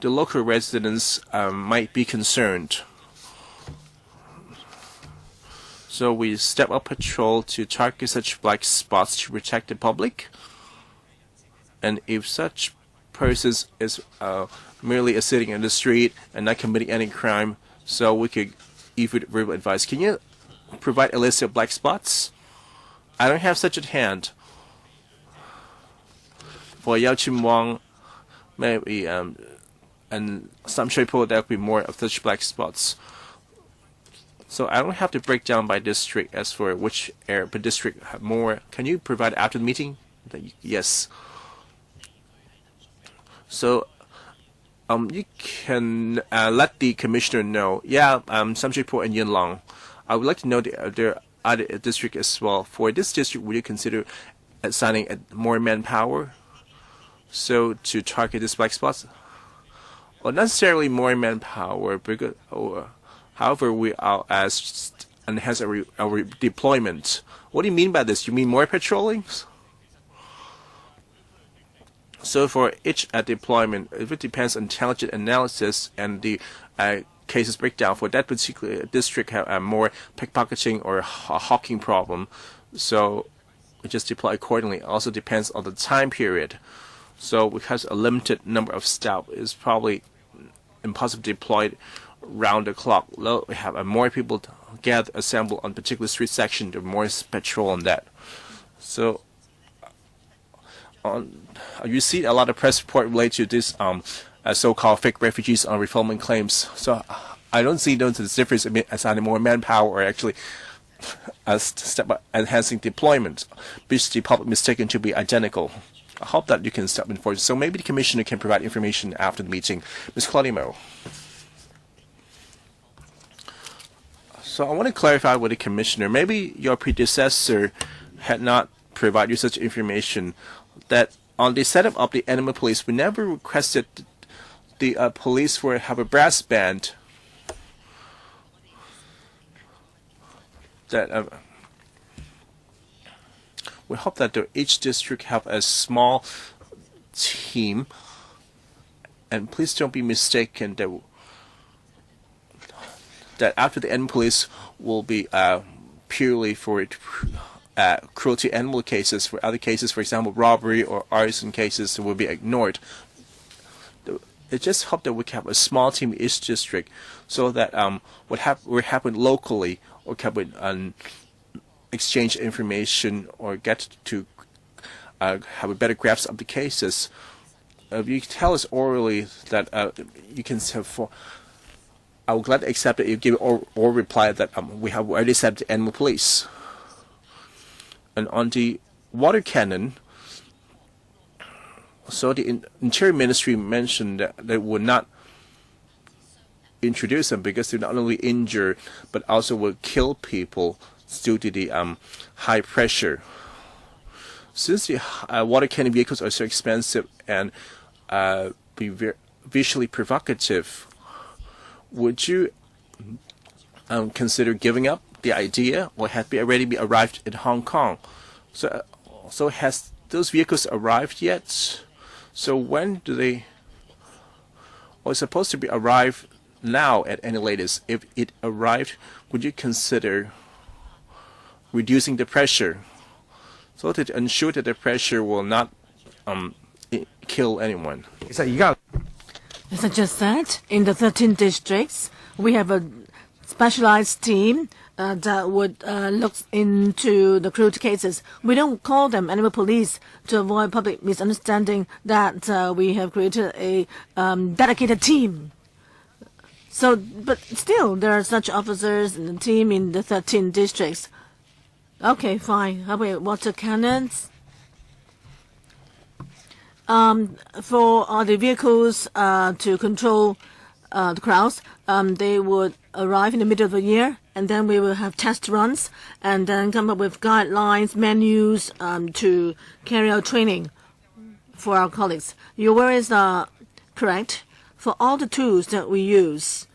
The local residents might be concerned. So we step up patrol to target such black spots to protect the public. And if such persons is merely sitting in the street and not committing any crime, so we could give you verbal advice. Can you provide a list of black spots? I don't have such at hand. For Yao Chin Wang, maybe and some people there will be more of such black spots. So I don't have to break down by district as for which area per district have more. Can you provide after the meeting? Yes. So you can let the commissioner know. Yeah, some report in Yinlong. I would like to know their other district as well. For this district, would you consider assigning more manpower? So to target these black spots? Well, not necessarily more manpower, because however we are enhance our deployment. What do you mean by this? You mean more patrolling? So for each deployment, if it depends on intelligent analysis and the cases breakdown for that particular district have more pickpocketing or hawking problem, so we just deploy accordingly. Also depends on the time period. So because a limited number of staff is probably impossible to deploy round the clock. We have more people assemble on particular street section, the more patrol on that. So you see a lot of press report related to this so-called fake refugees on refoulement claims. So I don't see those as difference in assigning more manpower or actually step enhancing deployment, which the public mistaken to be identical. I hope that you can step in for it. So maybe the commissioner can provide information after the meeting. Ms. Claudimo. So I want to clarify with the commissioner. Maybe your predecessor had not provided you such information that on the setup of the animal police, we never requested the police for have a brass band that we hope that each district have a small team, and please don't be mistaken that after the animal police will be purely for cruelty animal cases. For other cases, for example, robbery or arson cases, will be ignored. I just hope that we can have a small team in each district, so that what happen locally or can exchange information or get to have a better grasp of the cases. If you tell us orally that you can have, I would gladly accept that you give or reply that we have already set the animal police. And on the water cannon, so the Interior Ministry mentioned that they would not introduce them because they not only injure but also will kill people due to the high pressure. Since the water cannon vehicles are so expensive and be visually provocative, would you consider giving up the idea, or have they already arrived in Hong Kong? So has those vehicles arrived yet? So when do they? Or it's supposed to be arrive now at any latest. If it arrived, would you consider reducing the pressure so that ensure that the pressure will not kill anyone. 其實而家 As I just said, in the 13 districts, we have a specialized team that would look into the crude cases. We don't call them animal police to avoid public misunderstanding that we have created a dedicated team. So, but still, there are such officers in the team in the 13 districts. Okay, fine. How about water cannons? For the vehicles to control the crowds, they would arrive in the middle of the year, and then we will have test runs, and then come up with guidelines, menus to carry out training for our colleagues. Your worries are correct. For all the tools that we use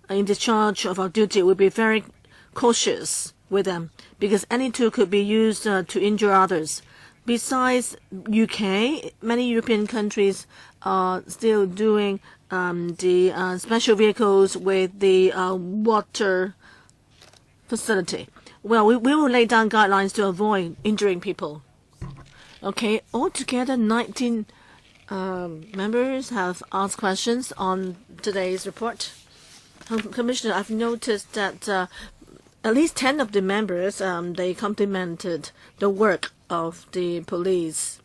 in discharge of our duty, we'll be very cautious with them, because any tool could be used to injure others. Besides UK, many European countries are still doing the special vehicles with the water facility. Well, we will lay down guidelines to avoid injuring people. Okay, altogether 19 members have asked questions on today's report. Commissioner, I've noticed that at least 10 of the members, they complimented the work of the police.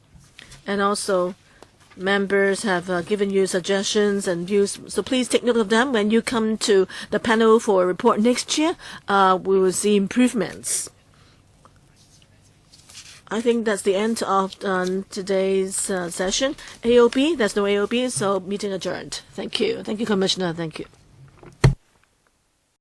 And also, members have given you suggestions and views. So please take note of them. When you come to the panel for a report next year, we will see improvements. I think that's the end of today's session. AOB, there's no AOB, so meeting adjourned. Thank you. Thank you, Commissioner. Thank you.